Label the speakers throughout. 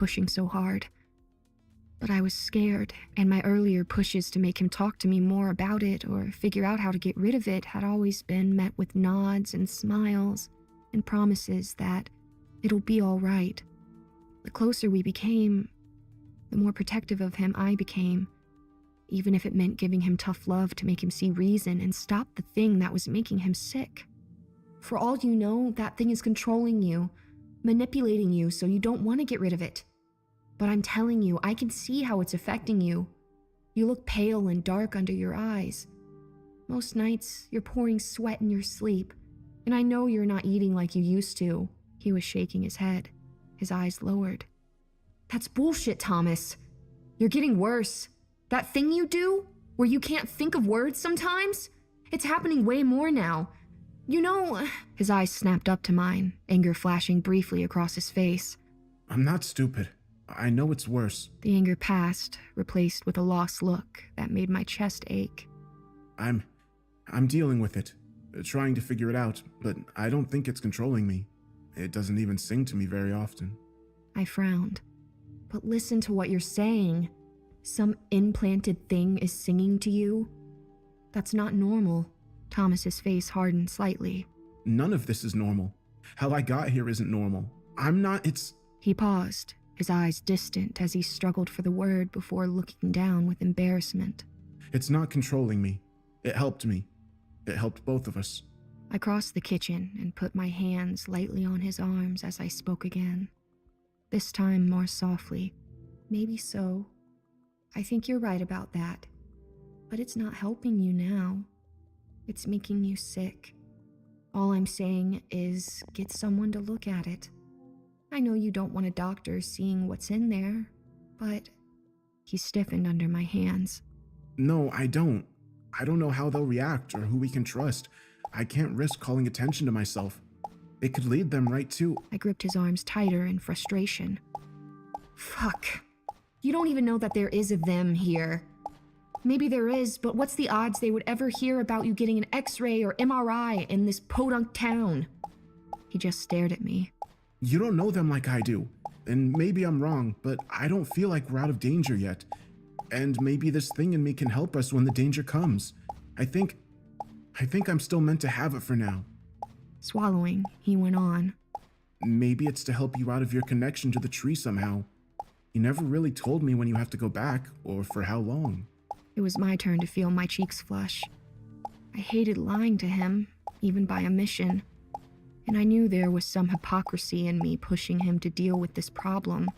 Speaker 1: pushing so hard. But I was scared, and my earlier pushes to make him talk to me more about it or figure out how to get rid of it had always been met with nods and smiles and promises that it'll be all right. The closer we became, the more protective of him I became, even if it meant giving him tough love to make him see reason and stop the thing that was making him sick. For all you know, that thing is controlling you, manipulating you so you don't want to get rid of it. But I'm telling you, I can see how it's affecting you. You look pale and dark under your eyes. Most nights, you're pouring sweat in your sleep, and I know you're not eating like you used to. He was shaking his head, his eyes lowered. That's bullshit, Thomas. You're getting worse. That thing you do, where you can't think of words sometimes, it's happening way more now. You know, his eyes snapped up to mine, anger flashing briefly across his face.
Speaker 2: I'm not stupid. I know it's worse.
Speaker 1: The anger passed, replaced with a lost look that made my chest ache.
Speaker 2: I'm dealing with it, trying to figure it out, but I don't think it's controlling me. It doesn't even sing to me very often.
Speaker 1: I frowned. But listen to what you're saying. Some implanted thing is singing to you? That's not normal. Thomas's face hardened slightly.
Speaker 2: None of this is normal. How I got here isn't normal.
Speaker 1: He paused, his eyes distant as he struggled for the word before looking down with embarrassment.
Speaker 2: It's not controlling me. It helped me. It helped both of us.
Speaker 1: I crossed the kitchen and put my hands lightly on his arms as I spoke again. This time more softly. Maybe so. I think you're right about that. But it's not helping you now. It's making you sick. All I'm saying is get someone to look at it. I know you don't want a doctor seeing what's in there, but... He stiffened under my hands.
Speaker 2: No, I don't. I don't know how they'll react or who we can trust. I can't risk calling attention to myself. It could lead them right to...
Speaker 1: I gripped his arms tighter in frustration. Fuck. You don't even know that there is a them here. Maybe there is, but what's the odds they would ever hear about you getting an X-ray or MRI in this podunk town? He just stared at me.
Speaker 2: You don't know them like I do, and maybe I'm wrong, but I don't feel like we're out of danger yet. And maybe this thing in me can help us when the danger comes. I think I'm still meant to have it for now.
Speaker 1: Swallowing, he went on.
Speaker 2: Maybe it's to help you out of your connection to the tree somehow. You never really told me when you have to go back, or for how long.
Speaker 1: It was my turn to feel my cheeks flush. I hated lying to him, even by omission. And I knew there was some hypocrisy in me pushing him to deal with this problem,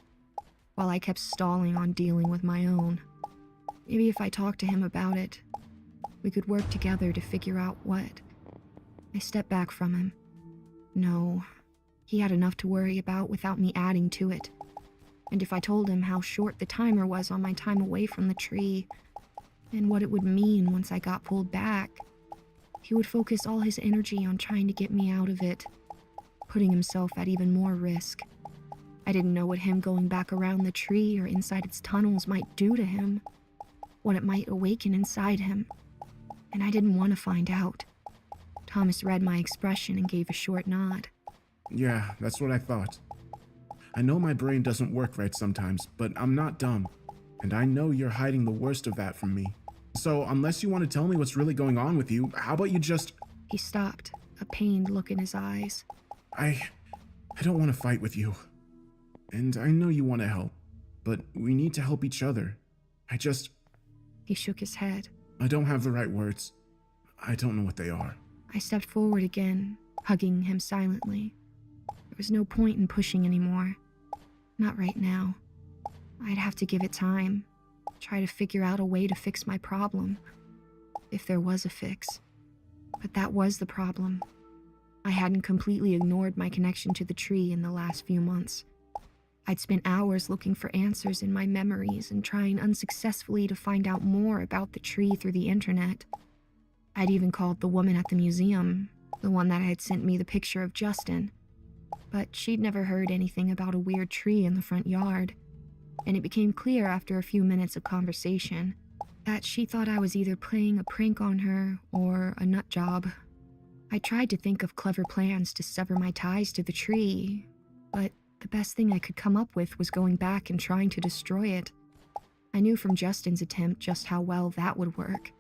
Speaker 1: while I kept stalling on dealing with my own. Maybe if I talked to him about it, we could work together to figure out what. I stepped back from him. No, he had enough to worry about without me adding to it. And if I told him how short the timer was on my time away from the tree, and what it would mean once I got pulled back, he would focus all his energy on trying to get me out of it, putting himself at even more risk. I didn't know what him going back around the tree or inside its tunnels might do to him, what it might awaken inside him, and I didn't want to find out. Thomas read my expression and gave a short nod.
Speaker 2: Yeah, that's what I thought. I know my brain doesn't work right sometimes, but I'm not dumb, and I know you're hiding the worst of that from me. So unless you want to tell me what's really going on with you, how about you just...
Speaker 1: He stopped, a pained look in his eyes.
Speaker 2: I don't want to fight with you. And I know you want to help, but we need to help each other.
Speaker 1: He shook his head.
Speaker 2: I don't have the right words. I don't know what they are.
Speaker 1: I stepped forward again, hugging him silently. There was no point in pushing anymore. Not right now. I'd have to give it time. Try to figure out a way to fix my problem. If there was a fix. But that was the problem. I hadn't completely ignored my connection to the tree in the last few months. I'd spent hours looking for answers in my memories and trying unsuccessfully to find out more about the tree through the internet. I'd even called the woman at the museum, the one that had sent me the picture of Justin. But she'd never heard anything about a weird tree in the front yard. And it became clear after a few minutes of conversation that she thought I was either playing a prank on her or a nut job. I tried to think of clever plans to sever my ties to the tree, but The best thing I could come up with was going back and trying to destroy it. I knew from Justin's attempt just how well that would work.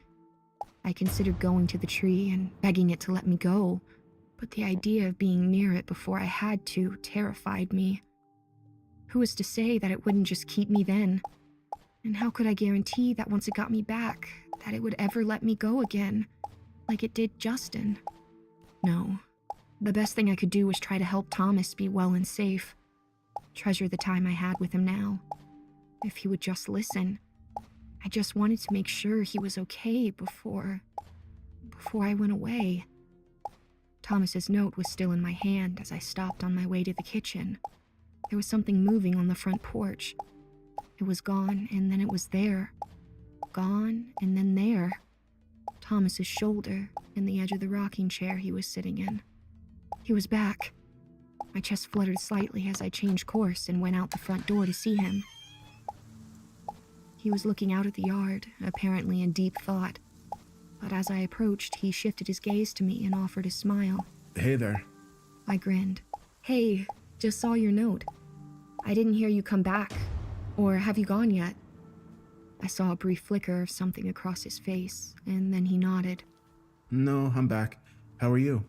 Speaker 1: I considered going to the tree and begging it to let me go, but the idea of being near it before I had to terrified me. Who was to say that it wouldn't just keep me then? And how could I guarantee that once it got me back, that it would ever let me go again, like it did Justin? No. The best thing I could do was try to help Thomas be well and safe. Treasure the time I had with him now. If he would just listen. I just wanted to make sure he was okay before I went away. Thomas's note was still in my hand as I stopped on my way to the kitchen. There was something moving on the front porch. It was gone, and then it was there. Gone, and then there. Thomas's shoulder and the edge of the rocking chair he was sitting in. He was back. My chest fluttered slightly as I changed course and went out the front door to see him. He was looking out at the yard, apparently in deep thought. But as I approached, he shifted his gaze to me and offered a smile.
Speaker 2: Hey there.
Speaker 1: I grinned. Hey, just saw your note. I didn't hear you come back. Or have you gone yet? I saw a brief flicker of something across his face, and then he nodded.
Speaker 2: No, I'm back. How are you?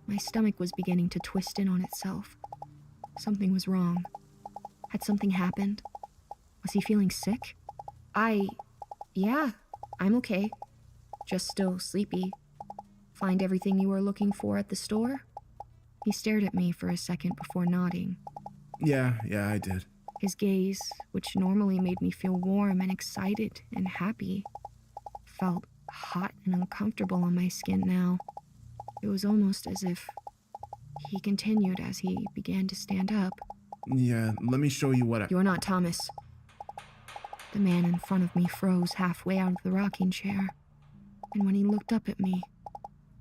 Speaker 1: My stomach was beginning to twist in on itself. Something was wrong. Had something happened? Was he feeling sick? Yeah, I'm okay. Just still sleepy. Find everything you were looking for at the store? He stared at me for a second before nodding.
Speaker 2: Yeah, I did.
Speaker 1: His gaze, which normally made me feel warm and excited and happy, felt hot and uncomfortable on my skin now. It was almost as if he continued as he began to stand up.
Speaker 2: Yeah, let me show you what
Speaker 1: You're not Thomas. The man in front of me froze halfway out of the rocking chair, and when he looked up at me,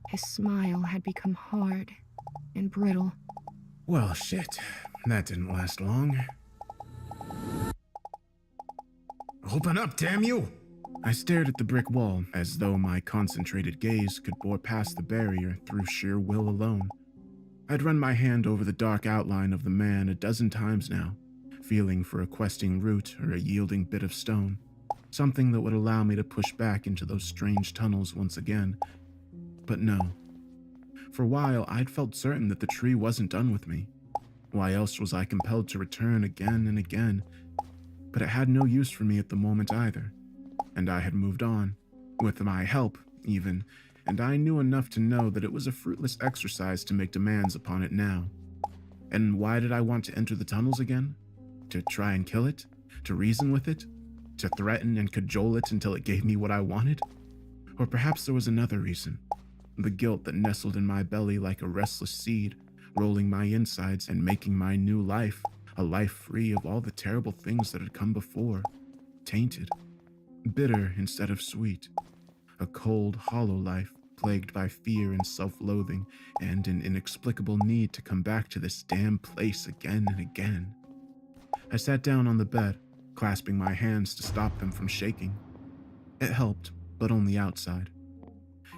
Speaker 1: his smile had become hard and brittle.
Speaker 2: Well, shit. That didn't last long. Open up, damn you! I stared at the brick wall as though my concentrated gaze could bore past the barrier through sheer will alone. I'd run my hand over the dark outline of the man a dozen times now, feeling for a questing root or a yielding bit of stone, something that would allow me to push back into those strange tunnels once again. But no. For a while, I'd felt certain that the tree wasn't done with me. Why else was I compelled to return again and again? But it had no use for me at the moment either, and I had moved on, with my help, even, and I knew enough to know that it was a fruitless exercise to make demands upon it now. And why did I want to enter the tunnels again? To try and kill it? To reason with it? To threaten and cajole it until it gave me what I wanted? Or perhaps there was another reason. The guilt that nestled in my belly like a restless seed, rolling my insides and making my new life, a life free of all the terrible things that had come before, tainted, bitter instead of sweet, a cold, hollow life plagued by fear and self-loathing and an inexplicable need to come back to this damn place again and again. I sat down on the bed, clasping my hands to stop them from shaking. It helped, but only outside.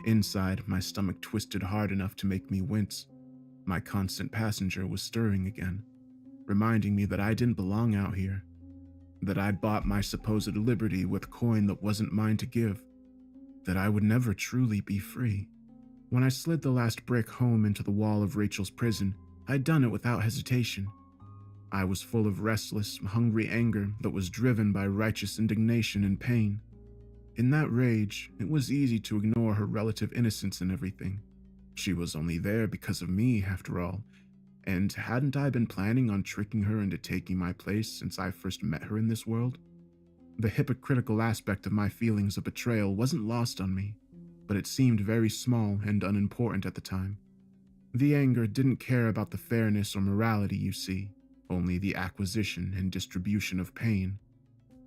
Speaker 2: Inside, my stomach twisted hard enough to make me wince. My constant passenger was stirring again, reminding me that I didn't belong out here, that I'd bought my supposed liberty with coin that wasn't mine to give, that I would never truly be free. When I slid the last brick home into the wall of Rachel's prison, I'd done it without hesitation. I was full of restless, hungry anger that was driven by righteous indignation and pain. In that rage, it was easy to ignore her relative innocence and everything. She was only there because of me, after all, and hadn't I been planning on tricking her into taking my place since I first met her in this world? The hypocritical aspect of my feelings of betrayal wasn't lost on me, but it seemed very small and unimportant at the time. The anger didn't care about the fairness or morality, you see, only the acquisition and distribution of pain,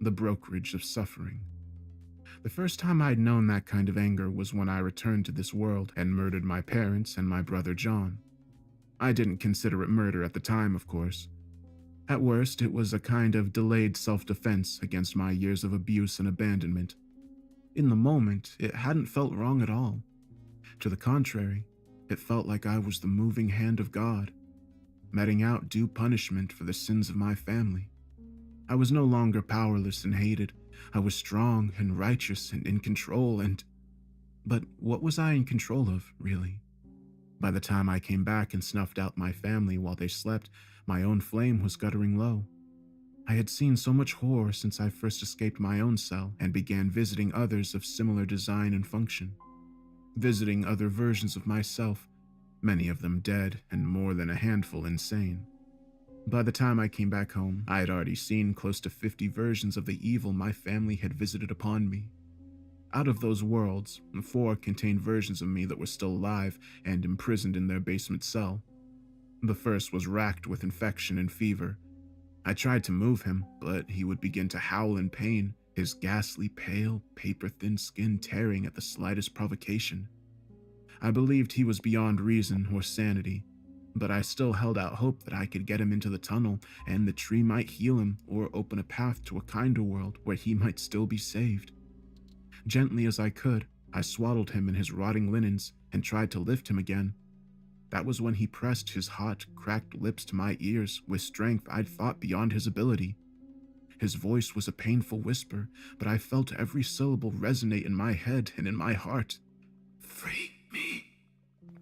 Speaker 2: the brokerage of suffering. The first time I'd known that kind of anger was when I returned to this world and murdered my parents and my brother John. I didn't consider it murder at the time, of course. At worst, it was a kind of delayed self-defense against my years of abuse and abandonment. In the moment, it hadn't felt wrong at all. To the contrary, it felt like I was the moving hand of God. meting out due punishment for the sins of my family. I was no longer powerless and hated. I was strong and righteous and in control But what was I in control of, really? By the time I came back and snuffed out my family while they slept, my own flame was guttering low. I had seen so much horror since I first escaped my own cell and began visiting others of similar design and function. Visiting other versions of myself, many of them dead and more than a handful insane. By the time I came back home, I had already seen close to 50 versions of the evil my family had visited upon me. Out of those worlds, 4 contained versions of me that were still alive and imprisoned in their basement cell. The first was racked with infection and fever. I tried to move him, but he would begin to howl in pain, his ghastly, pale, paper-thin skin tearing at the slightest provocation. I believed he was beyond reason or sanity, but I still held out hope that I could get him into the tunnel and the tree might heal him or open a path to a kinder world where he might still be saved. Gently as I could, I swaddled him in his rotting linens and tried to lift him again. That was when he pressed his hot, cracked lips to my ears with strength I'd thought beyond his ability. His voice was a painful whisper, but I felt every syllable resonate in my head and in my heart. "Free me.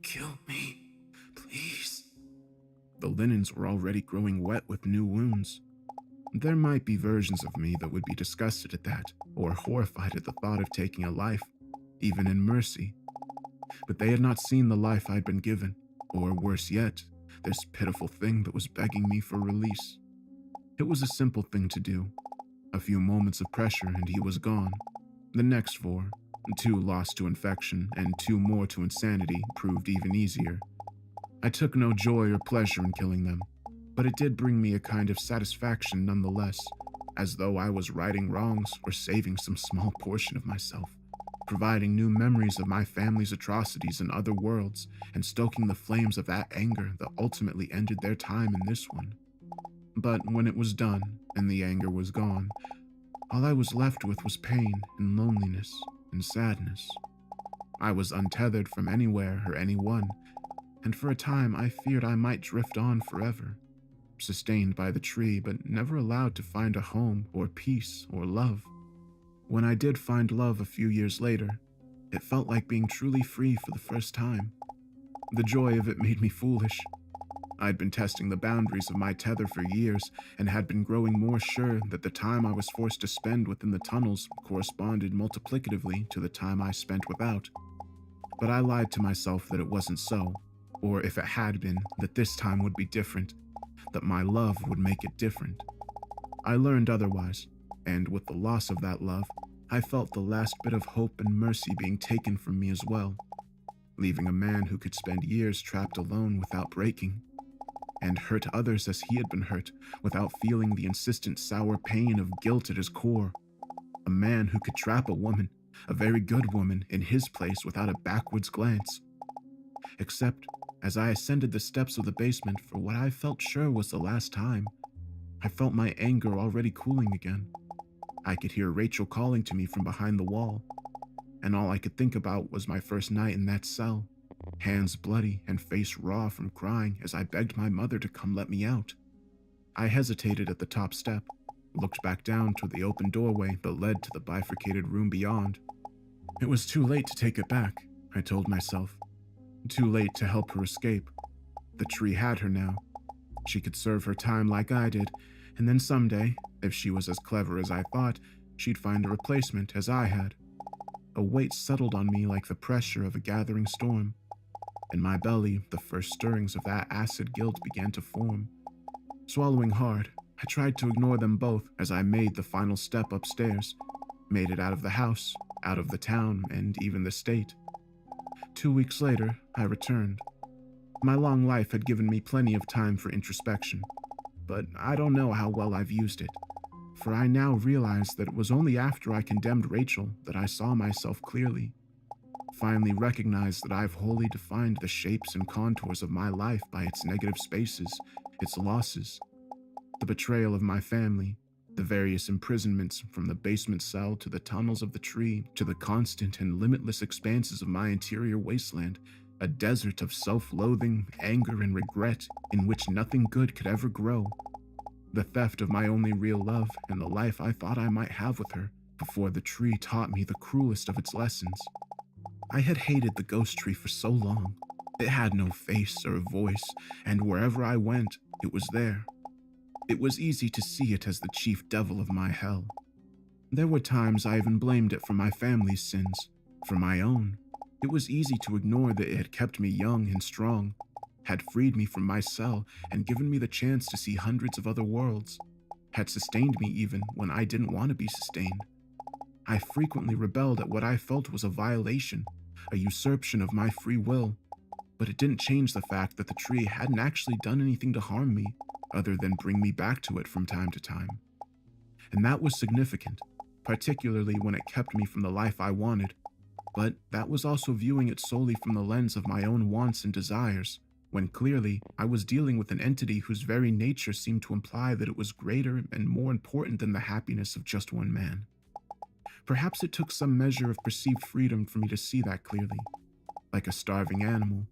Speaker 2: Kill me. Please." The linens were already growing wet with new wounds. There might be versions of me that would be disgusted at that, or horrified at the thought of taking a life, even in mercy. But they had not seen the life I'd been given, or worse yet, this pitiful thing that was begging me for release. It was a simple thing to do. A few moments of pressure and he was gone. The next 4, 2 lost to infection and 2 more to insanity, proved even easier. I took no joy or pleasure in killing them, but it did bring me a kind of satisfaction nonetheless, as though I was righting wrongs or saving some small portion of myself, providing new memories of my family's atrocities in other worlds and stoking the flames of that anger that ultimately ended their time in this one. But when it was done and the anger was gone, all I was left with was pain and loneliness and sadness. I was untethered from anywhere or anyone, and for a time I feared I might drift on forever, sustained by the tree but never allowed to find a home or peace or love. When I did find love a few years later, it felt like being truly free for the first time. The joy of it made me foolish. I'd been testing the boundaries of my tether for years and had been growing more sure that the time I was forced to spend within the tunnels corresponded multiplicatively to the time I spent without. But I lied to myself that it wasn't so, or if it had been, that this time would be different, that my love would make it different. I learned otherwise, and with the loss of that love, I felt the last bit of hope and mercy being taken from me as well, leaving a man who could spend years trapped alone without breaking, and hurt others as he had been hurt without feeling the insistent sour pain of guilt at his core. A man who could trap a woman, a very good woman, in his place without a backwards glance. Except, as I ascended the steps of the basement for what I felt sure was the last time, I felt my anger already cooling again. I could hear Rachel calling to me from behind the wall, and all I could think about was my first night in that cell, hands bloody and face raw from crying as I begged my mother to come let me out. I hesitated at the top step, looked back down toward the open doorway that led to the bifurcated room beyond. It was too late to take it back, I told myself. Too late to help her escape. The tree had her now. She could serve her time like I did, and then someday, if she was as clever as I thought, she'd find a replacement as I had. A weight settled on me like the pressure of a gathering storm. In my belly, the first stirrings of that acid guilt began to form. Swallowing hard, I tried to ignore them both as I made the final step upstairs, made it out of the house, out of the town, and even the state. 2 weeks later, I returned. My long life had given me plenty of time for introspection, but I don't know how well I've used it, for I now realize that it was only after I condemned Rachel that I saw myself clearly. Finally recognized that I've wholly defined the shapes and contours of my life by its negative spaces, its losses. The betrayal of my family, the various imprisonments from the basement cell to the tunnels of the tree to the constant and limitless expanses of my interior wasteland a desert of self-loathing, anger, and regret in which nothing good could ever grow. The theft of my only real love and the life I thought I might have with her before the tree taught me the cruelest of its lessons. I had hated the ghost tree for so long. It had no face or voice, and wherever I went, it was there. It was easy to see it as the chief devil of my hell. There were times I even blamed it for my family's sins, for my own. It was easy to ignore that it had kept me young and strong, had freed me from my cell and given me the chance to see hundreds of other worlds, had sustained me even when I didn't want to be sustained. I frequently rebelled at what I felt was a violation, a usurpation of my free will, but it didn't change the fact that the tree hadn't actually done anything to harm me other than bring me back to it from time to time. And that was significant, particularly when it kept me from the life I wanted, but that was also viewing it solely from the lens of my own wants and desires, when clearly I was dealing with an entity whose very nature seemed to imply that it was greater and more important than the happiness of just one man. Perhaps it took some measure of perceived freedom for me to see that clearly. Like a starving animal.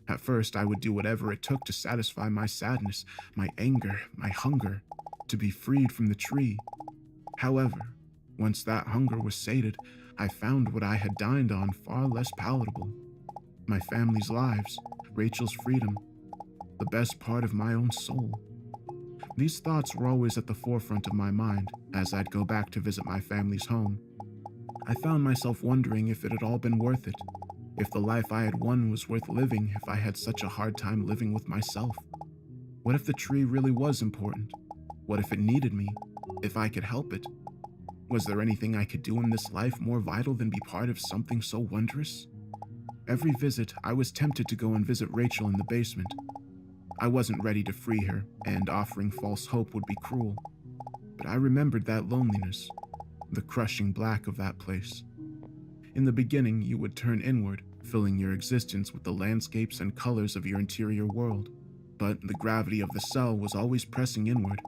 Speaker 2: At first, I would do whatever it took to satisfy my sadness, my anger, my hunger, to be freed from the tree. However, once that hunger was sated, I found what I had dined on far less palatable. My family's lives, Rachel's freedom, the best part of my own soul. These thoughts were always at the forefront of my mind as I'd go back to visit my family's home. I found myself wondering if it had all been worth it, if the life I had won was worth living if I had such a hard time living with myself. What if the tree really was important? What if it needed me? If I could help it? Was there anything I could do in this life more vital than be part of something so wondrous? Every visit, I was tempted to go and visit Rachel in the basement. I wasn't ready to free her, and offering false hope would be cruel. But I remembered that loneliness, the crushing black of that place. In the beginning, you would turn inward, filling your existence with the landscapes and colors of your interior world. But the gravity of the cell was always pressing inward,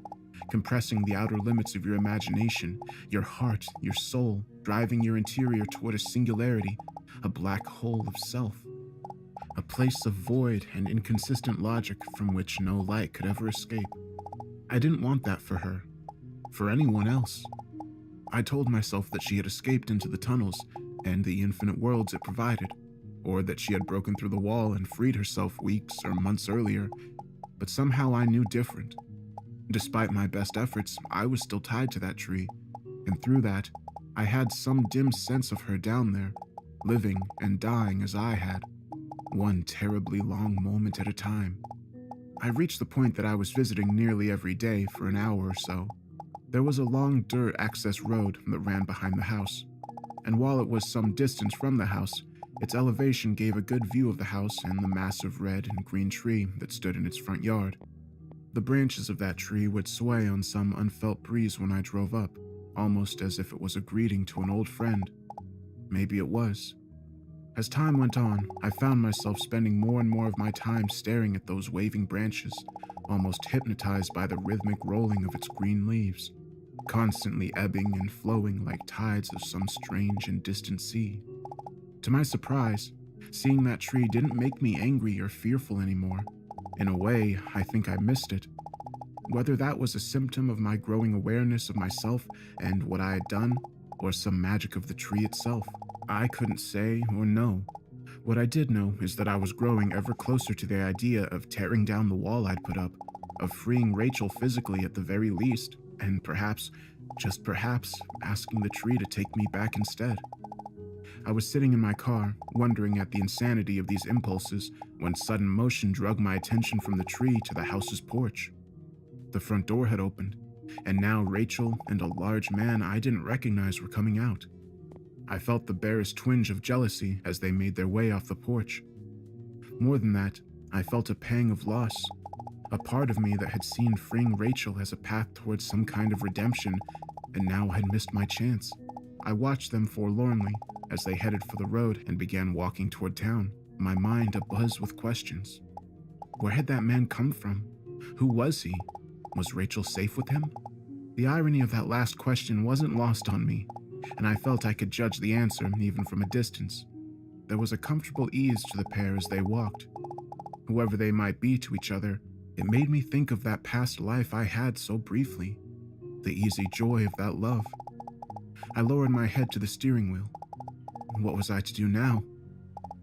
Speaker 2: compressing the outer limits of your imagination, your heart, your soul, driving your interior toward a singularity, a black hole of self. A place of void and inconsistent logic from which no light could ever escape. I didn't want that for her, for anyone else. I told myself that she had escaped into the tunnels and the infinite worlds it provided, or that she had broken through the wall and freed herself weeks or months earlier, but somehow I knew different. Despite my best efforts, I was still tied to that tree, and through that, I had some dim sense of her down there, living and dying as I had, one terribly long moment at a time. I reached the point that I was visiting nearly every day for an hour or so. There was a long dirt access road that ran behind the house, and while it was some distance from the house, its elevation gave a good view of the house and the massive red and green tree that stood in its front yard. The branches of that tree would sway on some unfelt breeze when I drove up, almost as if it was a greeting to an old friend. Maybe it was. As time went on, I found myself spending more and more of my time staring at those waving branches, almost hypnotized by the rhythmic rolling of its green leaves, constantly ebbing and flowing like tides of some strange and distant sea. To my surprise, seeing that tree didn't make me angry or fearful anymore. In a way, I think I missed it. Whether that was a symptom of my growing awareness of myself and what I had done, or some magic of the tree itself, I couldn't say or know. What I did know is that I was growing ever closer to the idea of tearing down the wall I'd put up, of freeing Rachel physically at the very least, and perhaps, just perhaps, asking the tree to take me back instead. I was sitting in my car, wondering at the insanity of these impulses, when sudden motion drew my attention from the tree to the house's porch. The front door had opened, and now Rachel and a large man I didn't recognize were coming out. I felt the barest twinge of jealousy as they made their way off the porch. More than that, I felt a pang of loss, a part of me that had seen freeing Rachel as a path towards some kind of redemption, and now had missed my chance. I watched them forlornly as they headed for the road and began walking toward town, my mind abuzz with questions. Where had that man come from? Who was he? Was Rachel safe with him? The irony of that last question wasn't lost on me, and I felt I could judge the answer even from a distance. there was a comfortable ease to the pair as they walked. Whoever they might be to each other, it made me think of that past life I had so briefly, the easy joy of that love. I lowered my head to the steering wheel. What was I to do now?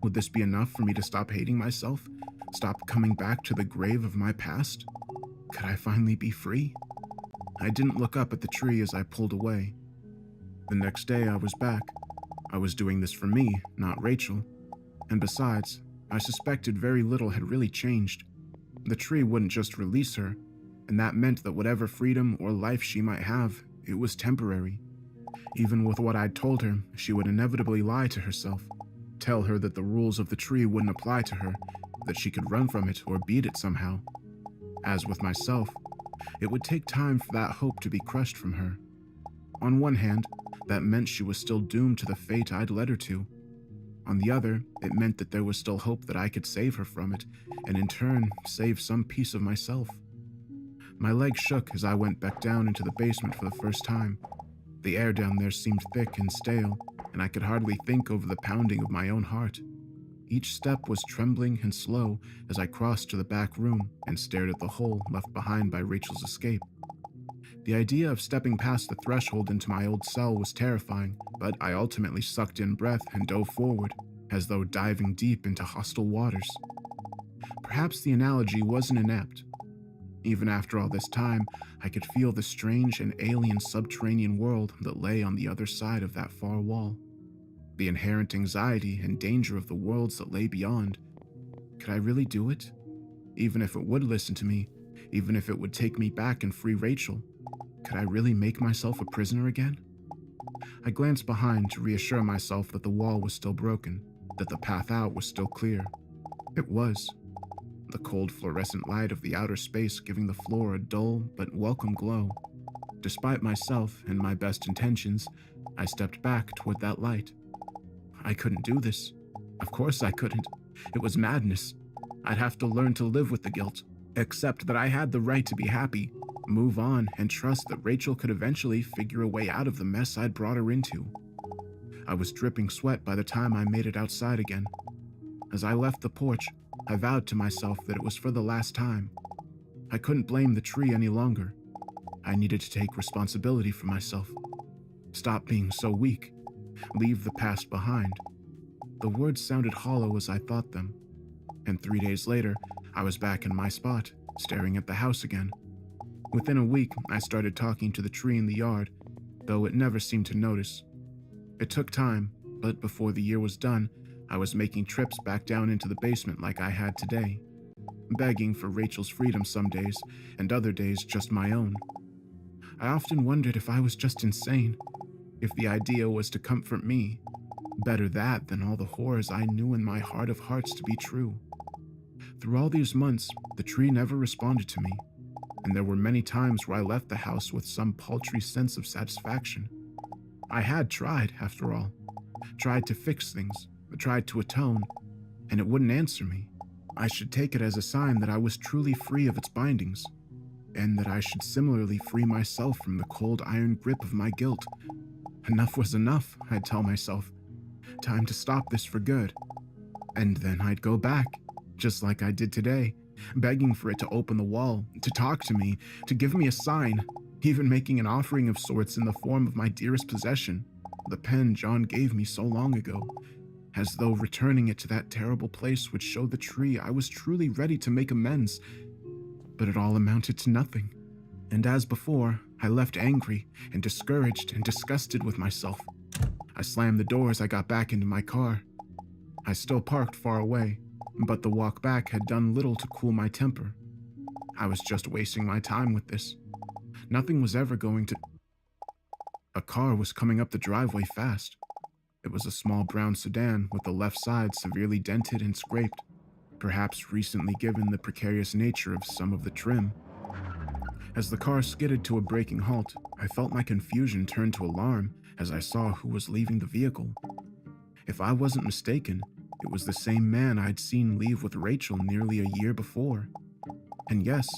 Speaker 2: Would this be enough for me to stop hating myself? Stop coming back to the grave of my past? Could I finally be free? I didn't look up at the tree as I pulled away. The next day I was back. I was doing this for me, not Rachel. And besides, I suspected very little had really changed. The tree wouldn't just release her, and that meant that whatever freedom or life she might have, it was temporary. Even with what I'd told her, she would inevitably lie to herself, tell her that the rules of the tree wouldn't apply to her, that she could run from it or beat it somehow. As with myself, it would take time for that hope to be crushed from her. On one hand, that meant she was still doomed to the fate I'd led her to. On the other, it meant that there was still hope that I could save her from it, and in turn, save some piece of myself. My legs shook as I went back down into the basement for the first time. The air down there seemed thick and stale, and I could hardly think over the pounding of my own heart. Each step was trembling and slow as I crossed to the back room and stared at the hole left behind by Rachel's escape. The idea of stepping past the threshold into my old cell was terrifying, but I ultimately sucked in breath and dove forward, as though diving deep into hostile waters. Perhaps the analogy wasn't inept. Even after all this time, I could feel the strange and alien subterranean world that lay on the other side of that far wall. The inherent anxiety and danger of the worlds that lay beyond. Could I really do it? Even if it would listen to me, even if it would take me back and free Rachel, could I really make myself a prisoner again? I glanced behind to reassure myself that the wall was still broken, that the path out was still clear. It was. The cold fluorescent light of the outer space giving the floor a dull but welcome glow. Despite myself and my best intentions, I stepped back toward that light. I couldn't do this. Of course I couldn't. It was madness. I'd have to learn to live with the guilt, accept that I had the right to be happy, move on, and trust that Rachel could eventually figure a way out of the mess I'd brought her into. I was dripping sweat by the time I made it outside again. As I left the porch, I vowed to myself that it was for the last time. I couldn't blame the tree any longer. I needed to take responsibility for myself. Stop being so weak. Leave the past behind. The words sounded hollow as I thought them. And 3 days later, I was back in my spot, staring at the house again. Within a week, I started talking to the tree in the yard, though it never seemed to notice. It took time, but before the year was done, I was making trips back down into the basement like I had today, begging for Rachel's freedom some days, and other days just my own. I often wondered if I was just insane, if the idea was to comfort me. Better that than all the horrors I knew in my heart of hearts to be true. Through all these months, the tree never responded to me, and there were many times where I left the house with some paltry sense of satisfaction. I had tried, after all, tried to fix things, tried to atone, and it wouldn't answer me. I should take it as a sign that I was truly free of its bindings, and that I should similarly free myself from the cold iron grip of my guilt. Enough was enough, I'd tell myself. Time to stop this for good. And then I'd go back, just like I did today, begging for it to open the wall, to talk to me, to give me a sign, even making an offering of sorts in the form of my dearest possession, the pen John gave me so long ago, as though returning it to that terrible place would show the tree I was truly ready to make amends. But it all amounted to nothing. And as before, I left angry and discouraged and disgusted with myself. I slammed the door as I got back into my car. I still parked far away, but the walk back had done little to cool my temper. I was just wasting my time with this. Nothing was ever going to... A car was coming up the driveway fast. It was a small brown sedan with the left side severely dented and scraped, perhaps recently given the precarious nature of some of the trim. As the car skidded to a braking halt, I felt my confusion turn to alarm as I saw who was leaving the vehicle. If I wasn't mistaken, it was the same man I'd seen leave with Rachel nearly a year before. And yes,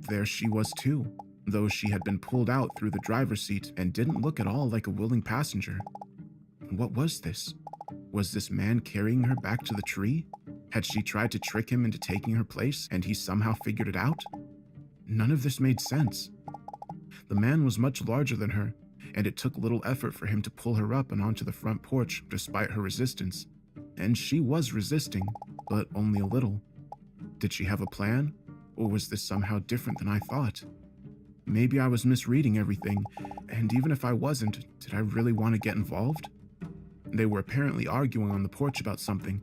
Speaker 2: there she was too, though she had been pulled out through the driver's seat and didn't look at all like a willing passenger. What was this? Was this man carrying her back to the tree? Had she tried to trick him into taking her place and he somehow figured it out? None of this made sense. The man was much larger than her, and it took little effort for him to pull her up and onto the front porch despite her resistance. And she was resisting, but only a little. Did she have a plan? Or was this somehow different than I thought? Maybe I was misreading everything, and even if I wasn't, did I really want to get involved? They were apparently arguing on the porch about something.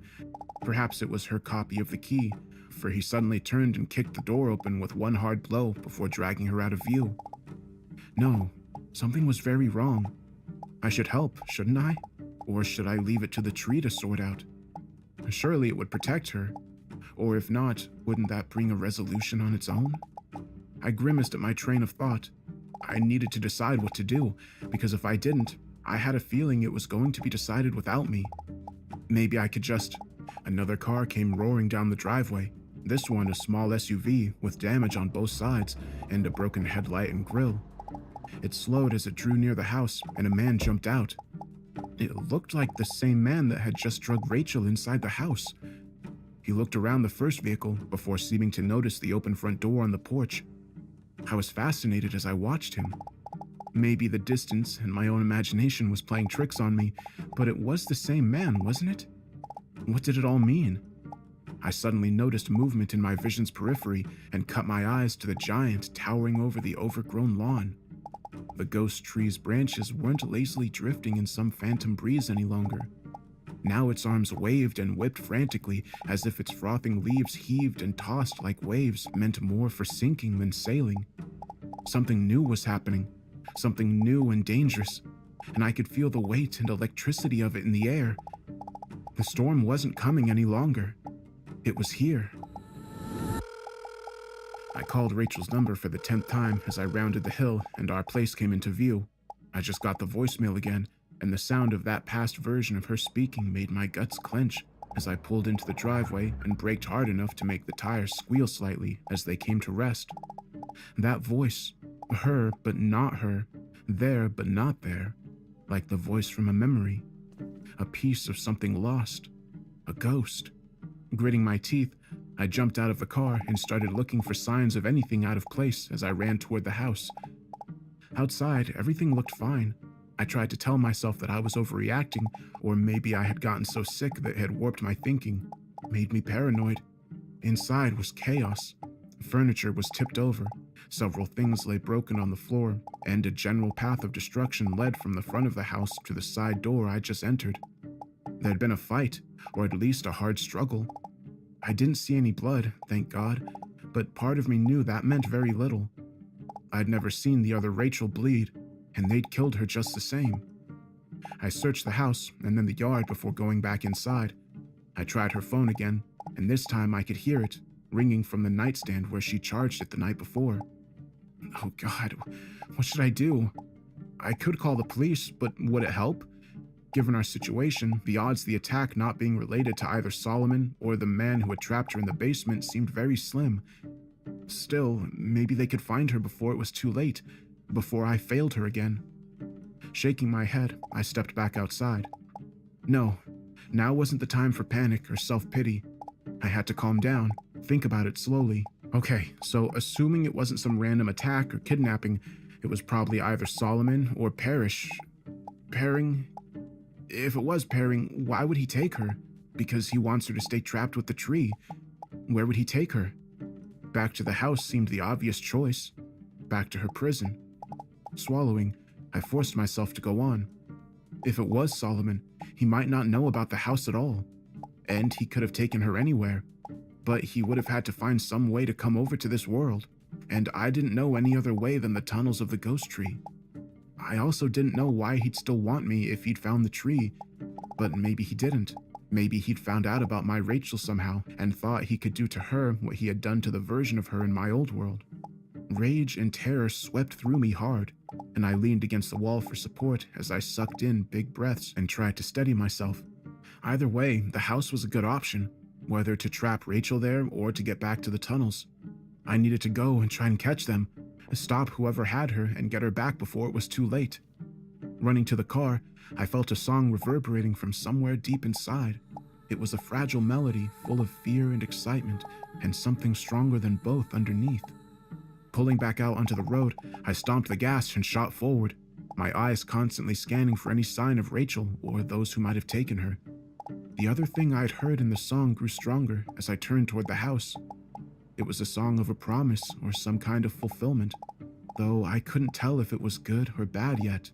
Speaker 2: Perhaps it was her copy of the key, for he suddenly turned and kicked the door open with one hard blow before dragging her out of view. No, something was very wrong. I should help, shouldn't I? Or should I leave it to the tree to sort out? Surely it would protect her. Or if not, wouldn't that bring a resolution on its own? I grimaced at my train of thought. I needed to decide what to do, because if I didn't, I had a feeling it was going to be decided without me. Maybe I could just... Another car came roaring down the driveway. This one a small SUV with damage on both sides and a broken headlight and grille. It slowed as it drew near the house, and a man jumped out. It looked like the same man that had just drugged Rachel inside the house. He looked around the first vehicle before seeming to notice the open front door on the porch. I was fascinated as I watched him. Maybe the distance and my own imagination was playing tricks on me, but it was the same man, wasn't it? What did it all mean? I suddenly noticed movement in my vision's periphery and cut my eyes to the giant towering over the overgrown lawn. The ghost tree's branches weren't lazily drifting in some phantom breeze any longer. Now its arms waved and whipped frantically as if its frothing leaves heaved and tossed like waves meant more for sinking than sailing. Something new was happening, something new and dangerous, and I could feel the weight and electricity of it in the air. The storm wasn't coming any longer. It was here. I called Rachel's number for the 10th time as I rounded the hill and our place came into view. I just got the voicemail again, and the sound of that past version of her speaking made my guts clench as I pulled into the driveway and braked hard enough to make the tires squeal slightly as they came to rest. That voice, her but not her, there but not there, like the voice from a memory, a piece of something lost, a ghost. Gritting my teeth, I jumped out of the car and started looking for signs of anything out of place as I ran toward the house. Outside, everything looked fine. I tried to tell myself that I was overreacting, or maybe I had gotten so sick that it had warped my thinking, made me paranoid. Inside was chaos. Furniture was tipped over, several things lay broken on the floor, and a general path of destruction led from the front of the house to the side door I just entered. There'd been a fight, or at least a hard struggle. I didn't see any blood, thank God, but part of me knew that meant very little. I'd never seen the other Rachel bleed, and they'd killed her just the same. I searched the house and then the yard before going back inside. I tried her phone again, and this time I could hear it, ringing from the nightstand where she charged it the night before. Oh God, what should I do? I could call the police, but would it help? Given our situation, the odds of the attack not being related to either Solomon or the man who had trapped her in the basement seemed very slim. Still, maybe they could find her before it was too late, before I failed her again. Shaking my head, I stepped back outside. No, now wasn't the time for panic or self-pity. I had to calm down, think about it slowly. Okay, so assuming it wasn't some random attack or kidnapping, it was probably either Solomon or Parrish. Pairing? If it was pairing, why would he take her? Because he wants her to stay trapped with the tree. Where would he take her? Back to the house seemed the obvious choice. Back to her prison. Swallowing, I forced myself to go on. If it was Solomon, he might not know about the house at all. And he could have taken her anywhere. But he would have had to find some way to come over to this world. And I didn't know any other way than the tunnels of the ghost tree. I also didn't know why he'd still want me if he'd found the tree, but maybe he didn't. Maybe he'd found out about my Rachel somehow and thought he could do to her what he had done to the version of her in my old world. Rage and terror swept through me hard, and I leaned against the wall for support as I sucked in big breaths and tried to steady myself. Either way, the house was a good option, whether to trap Rachel there or to get back to the tunnels. I needed to go and try and catch them, stop whoever had her and get her back before it was too late. Running to the car, I felt a song reverberating from somewhere deep inside. It was a fragile melody full of fear and excitement, and something stronger than both underneath. Pulling back out onto the road, I stomped the gas and shot forward, my eyes constantly scanning for any sign of Rachel or those who might have taken her. The other thing I'd heard in the song grew stronger as I turned toward the house. It was a song of a promise or some kind of fulfillment, though I couldn't tell if it was good or bad yet.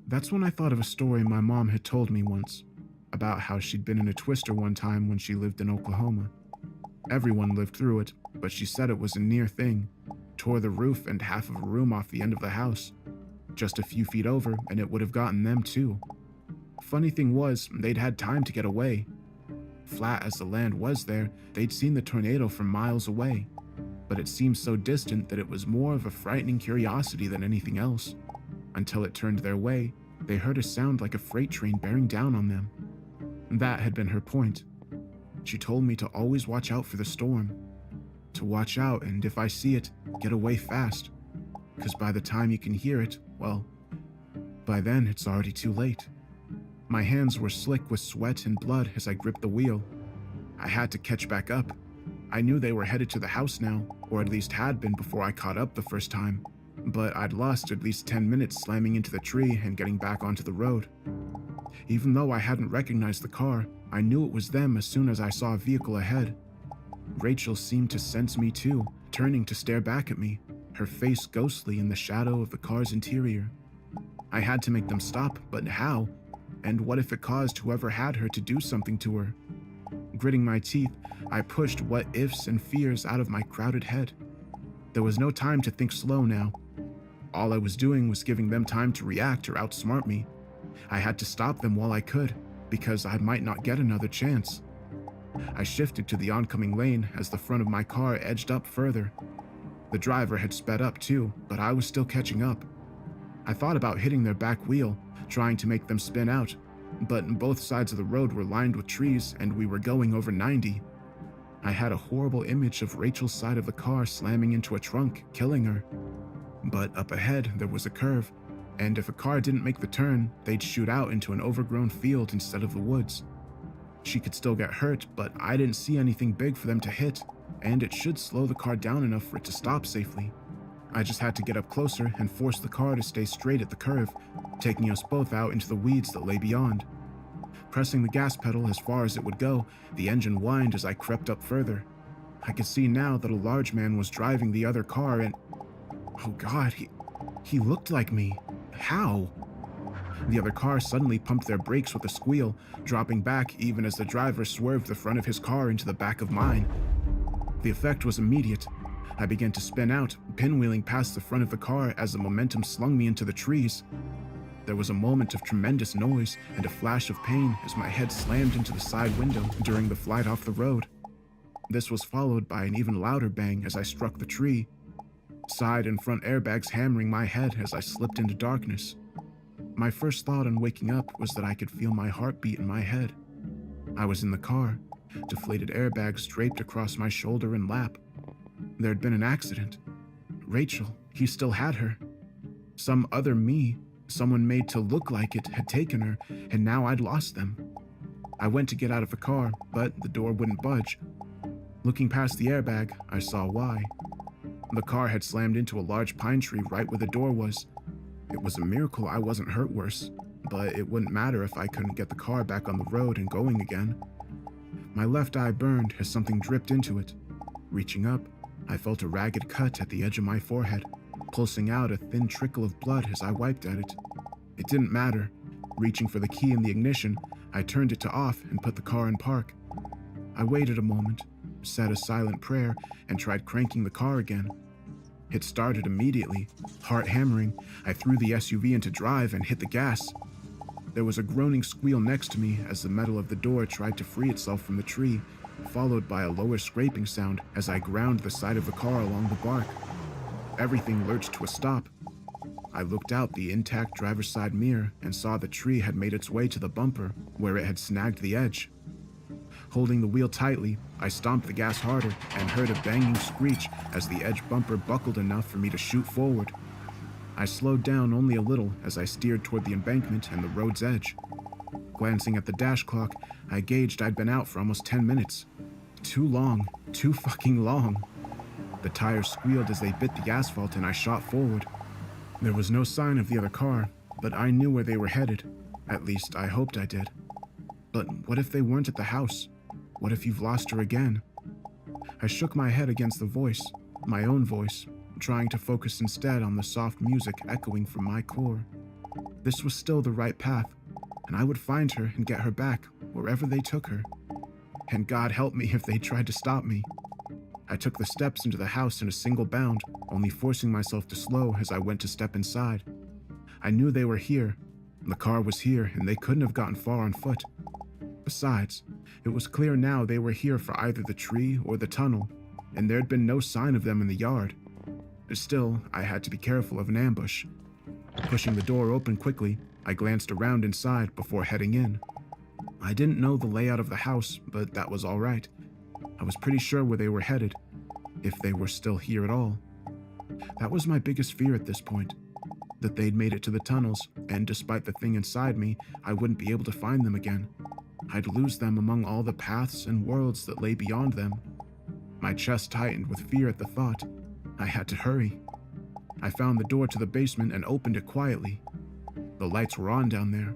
Speaker 2: That's when I thought of a story my mom had told me once, about how she'd been in a twister one time when she lived in Oklahoma. Everyone lived through it, but she said it was a near thing. Tore the roof and half of a room off the end of the house. Just a few feet over, and it would have gotten them too. Funny thing was, they'd had time to get away. Flat as the land was there, they'd seen the tornado from miles away, but it seemed so distant that it was more of a frightening curiosity than anything else. Until it turned their way, they heard a sound like a freight train bearing down on them. That had been her point. She told me to always watch out for the storm. To watch out, and if I see it, get away fast. Because by the time you can hear it, well, by then it's already too late. My hands were slick with sweat and blood as I gripped the wheel. I had to catch back up. I knew they were headed to the house now, or at least had been before I caught up the first time. But I'd lost at least 10 minutes slamming into the tree and getting back onto the road. Even though I hadn't recognized the car, I knew it was them as soon as I saw a vehicle ahead. Rachel seemed to sense me too, turning to stare back at me, her face ghostly in the shadow of the car's interior. I had to make them stop, but how? And what if it caused whoever had her to do something to her? Gritting my teeth, I pushed what ifs and fears out of my crowded head. There was no time to think slow now. All I was doing was giving them time to react or outsmart me. I had to stop them while I could, because I might not get another chance. I shifted to the oncoming lane as the front of my car edged up further. The driver had sped up too, but I was still catching up. I thought about hitting their back wheel, trying to make them spin out, but both sides of the road were lined with trees and we were going over 90. I had a horrible image of Rachel's side of the car slamming into a trunk, killing her. But up ahead, there was a curve, and if a car didn't make the turn, they'd shoot out into an overgrown field instead of the woods. She could still get hurt, but I didn't see anything big for them to hit, and it should slow the car down enough for it to stop safely. I just had to get up closer and force the car to stay straight at the curve, taking us both out into the weeds that lay beyond. Pressing the gas pedal as far as it would go, the engine whined as I crept up further. I could see now that a large man was driving the other car and... oh God, he looked like me. How? The other car suddenly pumped their brakes with a squeal, dropping back even as the driver swerved the front of his car into the back of mine. The effect was immediate. I began to spin out, pinwheeling past the front of the car as the momentum slung me into the trees. There was a moment of tremendous noise and a flash of pain as my head slammed into the side window during the flight off the road. This was followed by an even louder bang as I struck the tree. Side and front airbags hammering my head as I slipped into darkness. My first thought on waking up was that I could feel my heartbeat in my head. I was in the car, deflated airbags draped across my shoulder and lap. There had been an accident. Rachel, he still had her. Some other me, someone made to look like it, had taken her, and now I'd lost them. I went to get out of the car, but the door wouldn't budge. Looking past the airbag, I saw why. The car had slammed into a large pine tree right where the door was. It was a miracle I wasn't hurt worse, but it wouldn't matter if I couldn't get the car back on the road and going again. My left eye burned as something dripped into it. Reaching up, I felt a ragged cut at the edge of my forehead, pulsing out a thin trickle of blood as I wiped at it. It didn't matter. Reaching for the key in the ignition, I turned it to off and put the car in park. I waited a moment, said a silent prayer, and tried cranking the car again. It started immediately. Heart hammering, I threw the SUV into drive and hit the gas. There was a groaning squeal next to me as the metal of the door tried to free itself from the tree, followed by a lower scraping sound as I ground the side of the car along the bark. Everything lurched to a stop. I looked out the intact driver's side mirror and saw the tree had made its way to the bumper, where it had snagged the edge. Holding the wheel tightly, I stomped the gas harder and heard a banging screech as the edge bumper buckled enough for me to shoot forward. I slowed down only a little as I steered toward the embankment and the road's edge. Glancing at the dash clock, I gauged I'd been out for almost 10 minutes. Too long, too fucking long. The tires squealed as they bit the asphalt and I shot forward. There was no sign of the other car, but I knew where they were headed. At least, I hoped I did. But what if they weren't at the house? What if you've lost her again? I shook my head against the voice, my own voice, trying to focus instead on the soft music echoing from my core. This was still the right path, and I would find her and get her back wherever they took her. And God help me if they tried to stop me. I took the steps into the house in a single bound, only forcing myself to slow as I went to step inside. I knew they were here. The car was here, and they couldn't have gotten far on foot. Besides, it was clear now they were here for either the tree or the tunnel, and there'd been no sign of them in the yard. Still, I had to be careful of an ambush. Pushing the door open quickly, I glanced around inside before heading in. I didn't know the layout of the house, but that was all right. I was pretty sure where they were headed, if they were still here at all. That was my biggest fear at this point, that they'd made it to the tunnels, and despite the thing inside me, I wouldn't be able to find them again. I'd lose them among all the paths and worlds that lay beyond them. My chest tightened with fear at the thought. I had to hurry. I found the door to the basement and opened it quietly. The lights were on down there.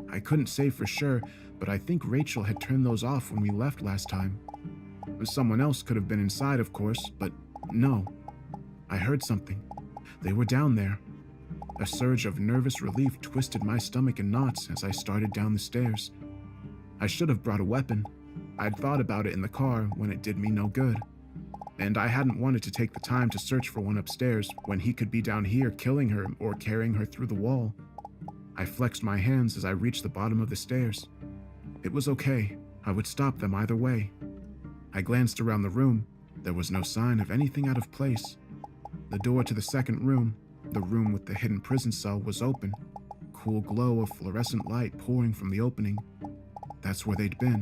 Speaker 2: I couldn't say for sure, but I think Rachel had turned those off when we left last time. Someone else could have been inside, of course, but no. I heard something. They were down there. A surge of nervous relief twisted my stomach in knots as I started down the stairs. I should have brought a weapon. I'd thought about it in the car when it did me no good. And I hadn't wanted to take the time to search for one upstairs when he could be down here killing her or carrying her through the wall. I flexed my hands as I reached the bottom of the stairs. It was okay. I would stop them either way. I glanced around the room. There was no sign of anything out of place. The door to the second room, the room with the hidden prison cell, was open. Cool glow of fluorescent light pouring from the opening. That's where they'd been.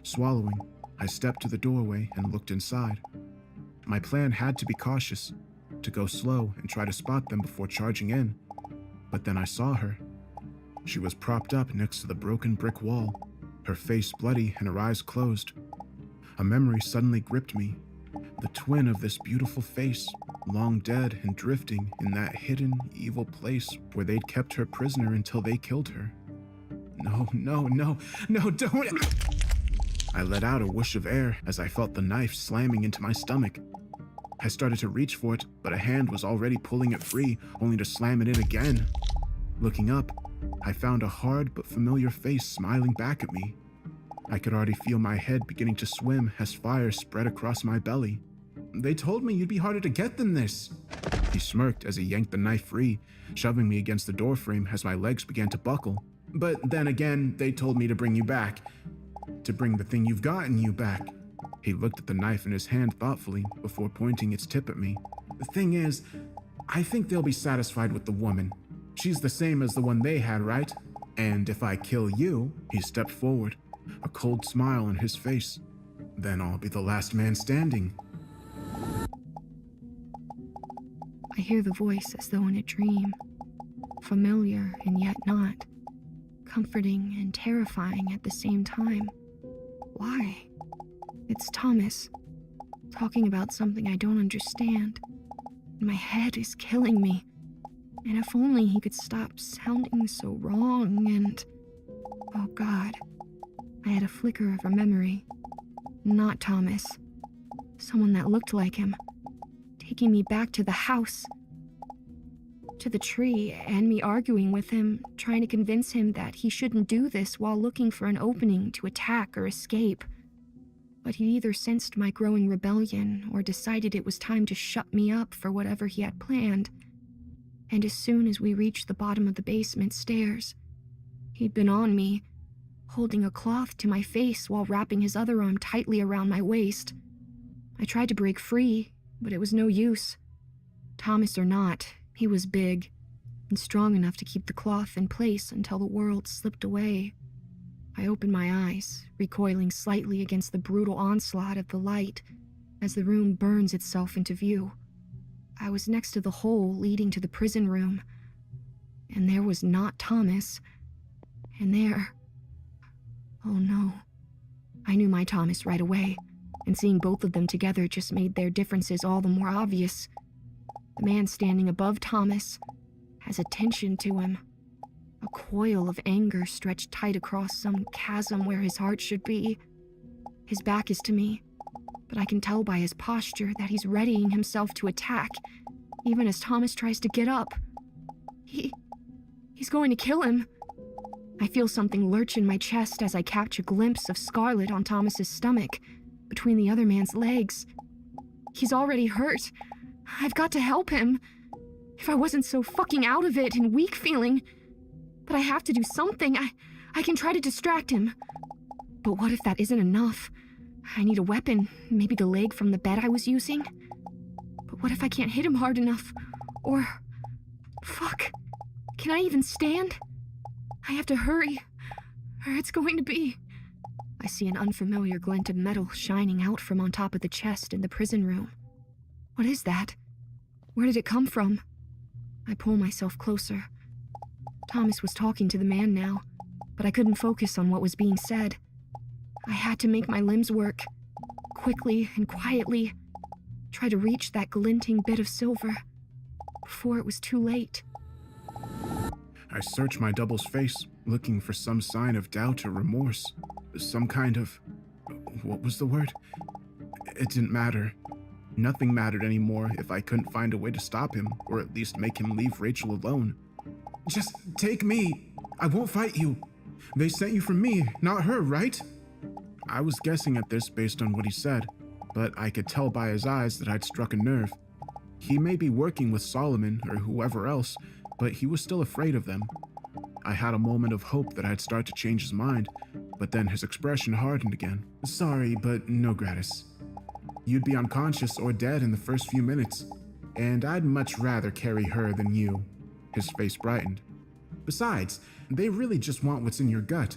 Speaker 2: Swallowing, I stepped to the doorway and looked inside. My plan had to be cautious, to go slow and try to spot them before charging in. But then I saw her. She was propped up next to the broken brick wall, her face bloody and her eyes closed. A memory suddenly gripped me. The twin of this beautiful face, long dead and drifting in that hidden, evil place where they'd kept her prisoner until they killed her. No, don't! I let out a whoosh of air as I felt the knife slamming into my stomach. I started to reach for it, but a hand was already pulling it free, only to slam it in again. Looking up, I found a hard but familiar face smiling back at me. I could already feel my head beginning to swim as fire spread across my belly. "They told me you'd be harder to get than this." He smirked as he yanked the knife free, shoving me against the doorframe as my legs began to buckle. "But then again, they told me to bring you back. To bring the thing you've got in you back." He looked at the knife in his hand thoughtfully before pointing its tip at me. "The thing is, I think they'll be satisfied with the woman. She's the same as the one they had, right? And if I kill you," he stepped forward, a cold smile on his face, "then I'll be the last man standing."
Speaker 1: I hear the voice as though in a dream, familiar and yet not, comforting and terrifying at the same time. Why? It's Thomas, talking about something I don't understand. My head is killing me, and if only he could stop sounding so wrong and... Oh God, I had a flicker of a memory. Not Thomas. Someone that looked like him, taking me back to the house, to the tree, and me arguing with him, trying to convince him that he shouldn't do this while looking for an opening to attack or escape. But he either sensed my growing rebellion or decided it was time to shut me up for whatever he had planned. And as soon as we reached the bottom of the basement stairs, he'd been on me, holding a cloth to my face while wrapping his other arm tightly around my waist. I tried to break free, but it was no use. Thomas or not, he was big and strong enough to keep the cloth in place until the world slipped away. I opened my eyes, recoiling slightly against the brutal onslaught of the light as the room burns itself into view. I was next to the hole leading to the prison room, and there was not Thomas. And there... Oh no. I knew my Thomas right away, and seeing both of them together just made their differences all the more obvious. The man standing above Thomas has a tension to him, a coil of anger stretched tight across some chasm where his heart should be. His back is to me, but I can tell by his posture that he's readying himself to attack, even as Thomas tries to get up. He's going to kill him. I feel something lurch in my chest as I catch a glimpse of Scarlet on Thomas's stomach, between the other man's legs. He's already hurt. I've got to help him. If I wasn't so fucking out of it and weak feeling. But I have to do something. I can try to distract him. But what if that isn't enough? I need a weapon, maybe the leg from the bed I was using. But what if I can't hit him hard enough? Or... Fuck. Can I even stand? I have to hurry, or it's going to be... I see an unfamiliar glint of metal shining out from on top of the chest in the prison room. What is that? Where did it come from? I pull myself closer. Thomas was talking to the man now, but I couldn't focus on what was being said. I had to make my limbs work, quickly and quietly, try to reach that glinting bit of silver, before it was too late.
Speaker 2: I searched my double's face, looking for some sign of doubt or remorse. Some kind of... what was the word? It didn't matter. Nothing mattered anymore if I couldn't find a way to stop him, or at least make him leave Rachel alone. Just take me. I won't fight you. They sent you for me, not her, right? I was guessing at this based on what he said, but I could tell by his eyes that I'd struck a nerve. He may be working with Solomon or whoever else, but he was still afraid of them. I had a moment of hope that I'd start to change his mind, but then his expression hardened again. Sorry, but no gratis. You'd be unconscious or dead in the first few minutes, and I'd much rather carry her than you. His face brightened. Besides, they really just want what's in your gut.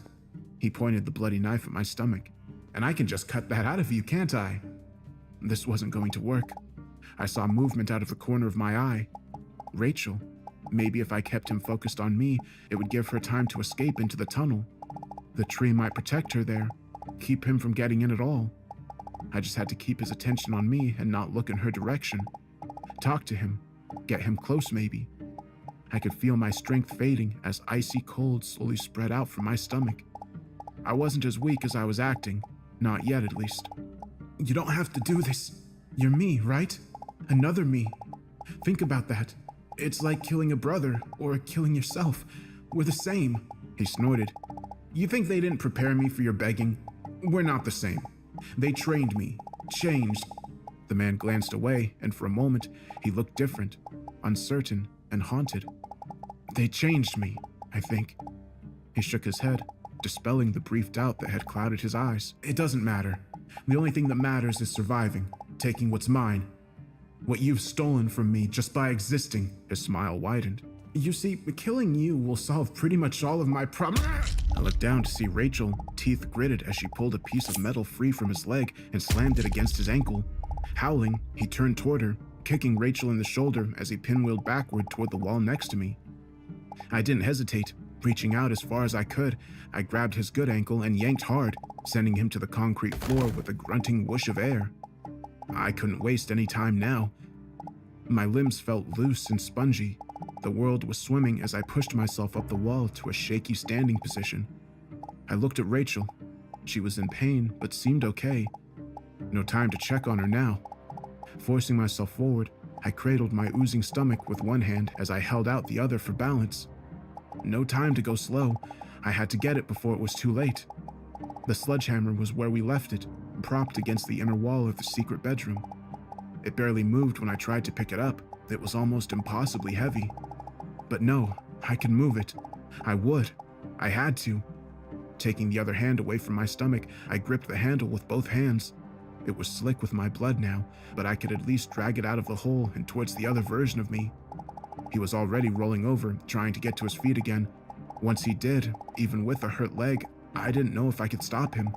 Speaker 2: He pointed the bloody knife at my stomach. And I can just cut that out of you, can't I? This wasn't going to work. I saw movement out of the corner of my eye. Rachel. Maybe if I kept him focused on me, it would give her time to escape into the tunnel. The tree might protect her there, keep him from getting in at all. I just had to keep his attention on me and not look in her direction. Talk to him, get him close maybe. I could feel my strength fading as icy cold slowly spread out from my stomach. I wasn't as weak as I was acting, not yet at least. You don't have to do this. You're me, right? Another me. Think about that. It's like killing a brother or killing yourself. We're the same. He snorted. You think they didn't prepare me for your begging? We're not the same. They trained me, changed. The man glanced away, and for a moment, he looked different, uncertain, and haunted. They changed me, I think. He shook his head, dispelling the brief doubt that had clouded his eyes. It doesn't matter. The only thing that matters is surviving, taking what's mine. What you've stolen from me just by existing. His smile widened. You see, killing you will solve pretty much all of my problems. I looked down to see Rachel, teeth gritted as she pulled a piece of metal free from his leg and slammed it against his ankle. Howling, he turned toward her, kicking Rachel in the shoulder as he pinwheeled backward toward the wall next to me. I didn't hesitate. Reaching out as far as I could, I grabbed his good ankle and yanked hard, sending him to the concrete floor with a grunting whoosh of air. I couldn't waste any time now. My limbs felt loose and spongy. The world was swimming as I pushed myself up the wall to a shaky standing position. I looked at Rachel. She was in pain, but seemed okay. No time to check on her now. Forcing myself forward, I cradled my oozing stomach with one hand as I held out the other for balance. No time to go slow. I had to get it before it was too late. The sledgehammer was where we left it, propped against the inner wall of the secret bedroom. It barely moved when I tried to pick it up. It was almost impossibly heavy. But no, I could move it. I would. I had to. Taking the other hand away from my stomach, I gripped the handle with both hands. It was slick with my blood now, but I could at least drag it out of the hole and towards the other version of me. He was already rolling over, trying to get to his feet again. Once he did, even with a hurt leg, I didn't know if I could stop him.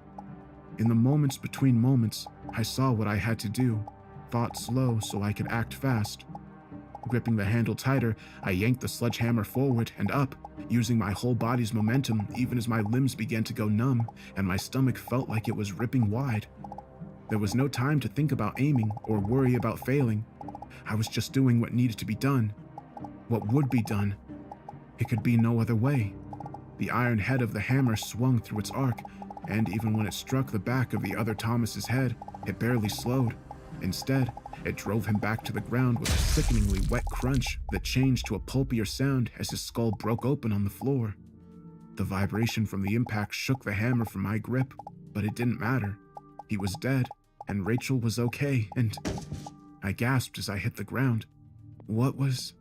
Speaker 2: In the moments between moments, I saw what I had to do, thought slow so I could act fast. Gripping the handle tighter, I yanked the sledgehammer forward and up, using my whole body's momentum even as my limbs began to go numb and my stomach felt like it was ripping wide. There was no time to think about aiming or worry about failing. I was just doing what needed to be done. What would be done. It could be no other way. The iron head of the hammer swung through its arc, and even when it struck the back of the other Thomas's head, it barely slowed. Instead, it drove him back to the ground with a sickeningly wet crunch that changed to a pulpier sound as his skull broke open on the floor. The vibration from the impact shook the hammer from my grip, but it didn't matter. He was dead, and Rachel was okay, and I gasped as I hit the ground. What was...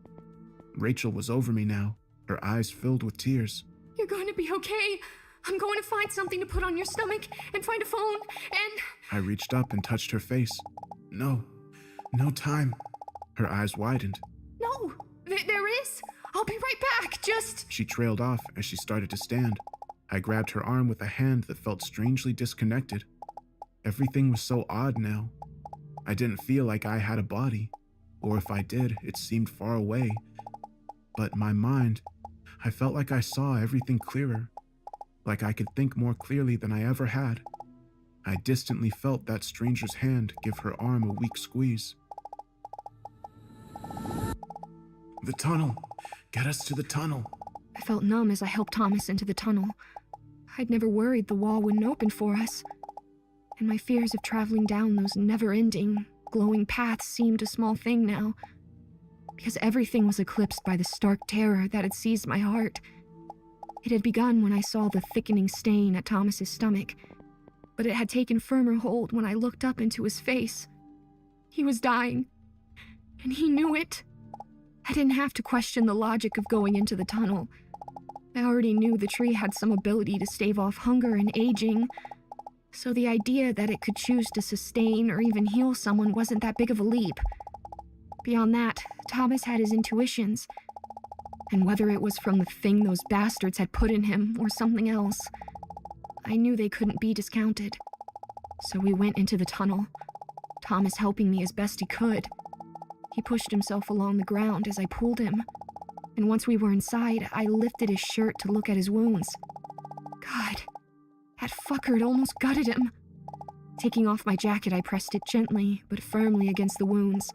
Speaker 2: Rachel was over me now, her eyes filled with tears.
Speaker 1: You're going to be okay. I'm going to find something to put on your stomach and find a phone and...
Speaker 2: I reached up and touched her face. No time. Her eyes widened.
Speaker 1: No, there is. I'll be right back, just...
Speaker 2: She trailed off as she started to stand. I grabbed her arm with a hand that felt strangely disconnected. Everything was so odd now. I didn't feel like I had a body, or if I did, it seemed far away. But my mind, I felt like I saw everything clearer, like I could think more clearly than I ever had. I distantly felt that stranger's hand give her arm a weak squeeze. The tunnel! Get us to the tunnel!
Speaker 1: I felt numb as I helped Thomas into the tunnel. I'd never worried the wall wouldn't open for us, and my fears of traveling down those never-ending, glowing paths seemed a small thing now, because everything was eclipsed by the stark terror that had seized my heart. It had begun when I saw the thickening stain at Thomas's stomach, but it had taken firmer hold when I looked up into his face. He was dying, and he knew it. I didn't have to question the logic of going into the tunnel. I already knew the tree had some ability to stave off hunger and aging, so the idea that it could choose to sustain or even heal someone wasn't that big of a leap. Beyond that, Thomas had his intuitions, and whether it was from the thing those bastards had put in him or something else, I knew they couldn't be discounted. So we went into the tunnel, Thomas helping me as best he could. He pushed himself along the ground as I pulled him, and once we were inside, I lifted his shirt to look at his wounds. God, that fucker had almost gutted him. Taking off my jacket, I pressed it gently but firmly against the wounds,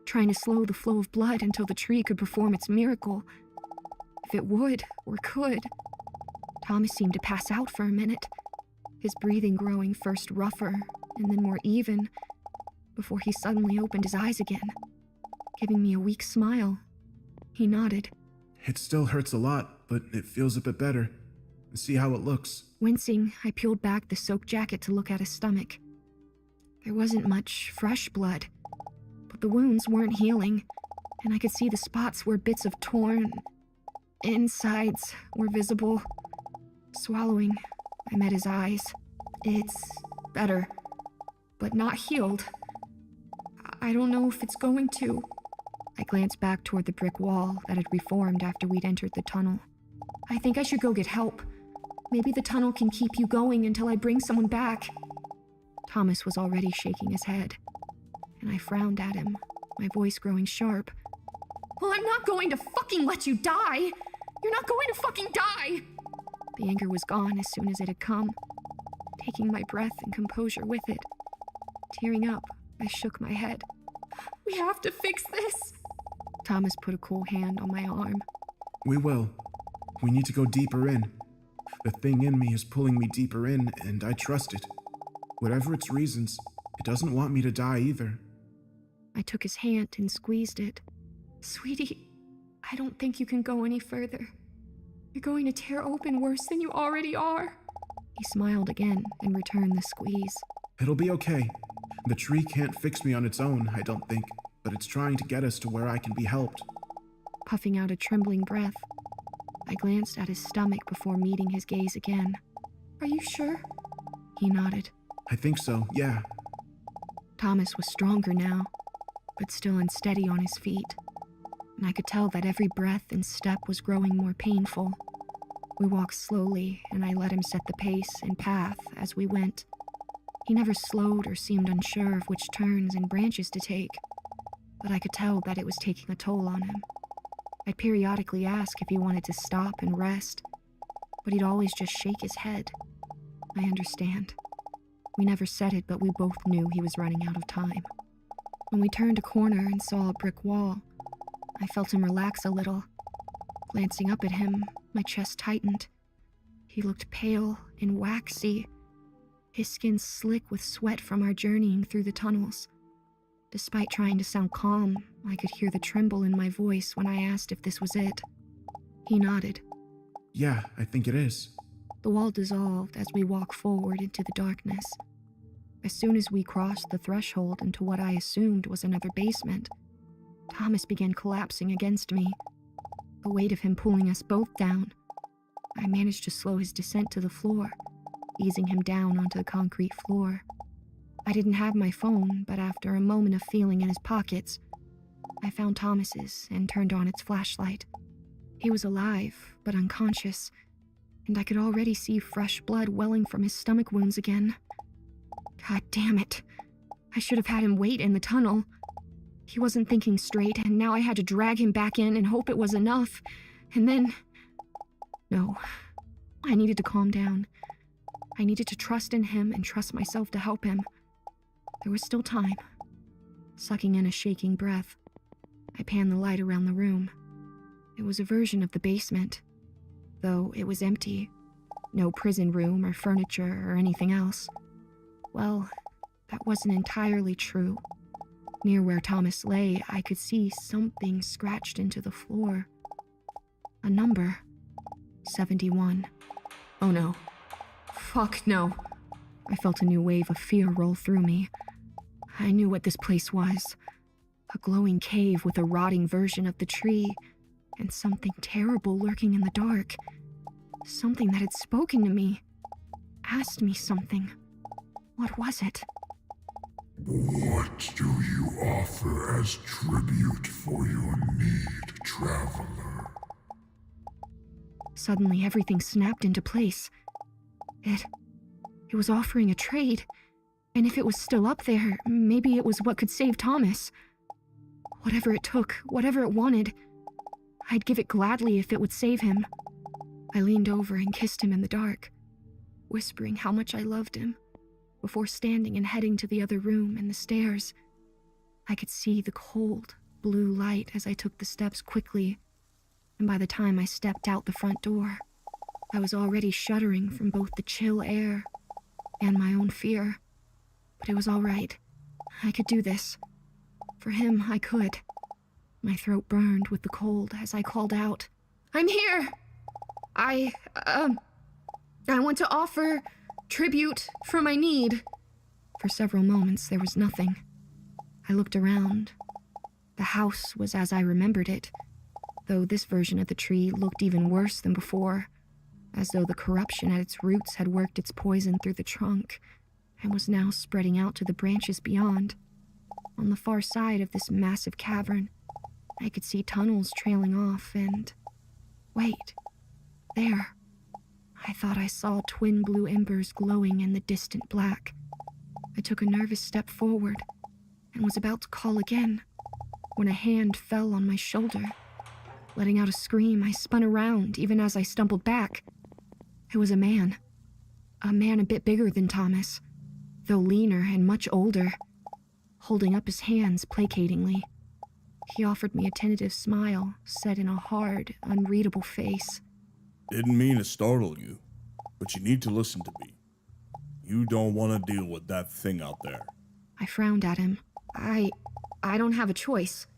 Speaker 1: trying to slow the flow of blood until the tree could perform its miracle. If it would, or could. Thomas seemed to pass out for a minute, his breathing growing first rougher and then more even, before he suddenly opened his eyes again, giving me a weak smile. He nodded.
Speaker 2: It still hurts a lot, but it feels a bit better. See how it looks.
Speaker 1: Wincing, I peeled back the soaked jacket to look at his stomach. There wasn't much fresh blood, but the wounds weren't healing, and I could see the spots where bits of torn insides were visible. Swallowing, I met his eyes. It's better, but not healed. I don't know if it's going to. I glanced back toward the brick wall that had reformed after we'd entered the tunnel. I think I should go get help. Maybe the tunnel can keep you going until I bring someone back. Thomas was already shaking his head, and I frowned at him, my voice growing sharp. Well, I'm not going to fucking let you die! You're not going to fucking die! The anger was gone as soon as it had come, taking my breath and composure with it. Tearing up, I shook my head. We have to fix this! Thomas put a cool hand on my arm.
Speaker 2: We will. We need to go deeper in. The thing in me is pulling me deeper in, and I trust it. Whatever its reasons, it doesn't want me to die either.
Speaker 1: I took his hand and squeezed it. Sweetie, I don't think you can go any further. You're going to tear open worse than you already are. He smiled again and returned the squeeze.
Speaker 2: It'll be okay. The tree can't fix me on its own, I don't think, but it's trying to get us to where I can be helped.
Speaker 1: Puffing out a trembling breath, I glanced at his stomach before meeting his gaze again. Are you sure? He nodded.
Speaker 2: I think so, yeah.
Speaker 1: Thomas was stronger now, but still unsteady on his feet, and I could tell that every breath and step was growing more painful. We walked slowly, and I let him set the pace and path as we went. He never slowed or seemed unsure of which turns and branches to take. but I could tell that it was taking a toll on him. I'd periodically ask if he wanted to stop and rest, but he'd always just shake his head. I understand. We never said it, but we both knew he was running out of time. When we turned a corner and saw a brick wall, I felt him relax a little. Glancing up at him, my chest tightened. He looked pale and waxy, his skin slick with sweat from our journeying through the tunnels. Despite trying to sound calm, I could hear the tremble in my voice when I asked if this was it. He nodded.
Speaker 2: Yeah, I think it is.
Speaker 1: The wall dissolved as we walked forward into the darkness. As soon as we crossed the threshold into what I assumed was another basement, Thomas began collapsing against me, the weight of him pulling us both down. I managed to slow his descent to the floor, easing him down onto the concrete floor. I didn't have my phone, but after a moment of feeling in his pockets, I found Thomas's and turned on its flashlight. He was alive, but unconscious, and I could already see fresh blood welling from his stomach wounds again. God damn it. I should have had him wait in the tunnel. He wasn't thinking straight, and now I had to drag him back in and hope it was enough. And then... No. I needed to calm down. I needed to trust in him and trust myself to help him. There was still time. Sucking in a shaking breath, I panned the light around the room. It was a version of the basement, though it was empty. No prison room or furniture or anything else. Well, that wasn't entirely true. Near where Thomas lay, I could see something scratched into the floor. A number. 71. Oh no. Fuck no. I felt a new wave of fear roll through me. I knew what this place was. A glowing cave with a rotting version of the tree, and something terrible lurking in the dark. Something that had spoken to me. Asked me something. What was it?
Speaker 3: What do you offer as tribute for your need, traveler?
Speaker 1: Suddenly, everything snapped into place. It was offering a trade, and if it was still up there, maybe it was what could save Thomas. Whatever it took, whatever it wanted, I'd give it gladly if it would save him. I leaned over and kissed him in the dark, whispering how much I loved him, before standing and heading to the other room and the stairs. I could see the cold, blue light as I took the steps quickly, and by the time I stepped out the front door, I was already shuddering from both the chill air and my own fear. But it was all right. I could do this. For him, I could. My throat burned with the cold as I called out, "I'm here! I want to offer tribute for my need." For several moments, there was nothing. I looked around. The house was as I remembered it, though this version of the tree looked even worse than before, as though the corruption at its roots had worked its poison through the trunk and was now spreading out to the branches beyond. On the far side of this massive cavern, I could see tunnels trailing off and... Wait. There. I thought I saw twin blue embers glowing in the distant black. I took a nervous step forward and was about to call again when a hand fell on my shoulder. Letting out a scream, I spun around even as I stumbled back. It was a man. A man a bit bigger than Thomas, though leaner and much older, holding up his hands placatingly. He offered me a tentative smile set in a hard, unreadable face.
Speaker 4: Didn't mean to startle you, but you need to listen to me. You don't want to deal with that thing out there.
Speaker 1: I frowned at him. I don't have a choice.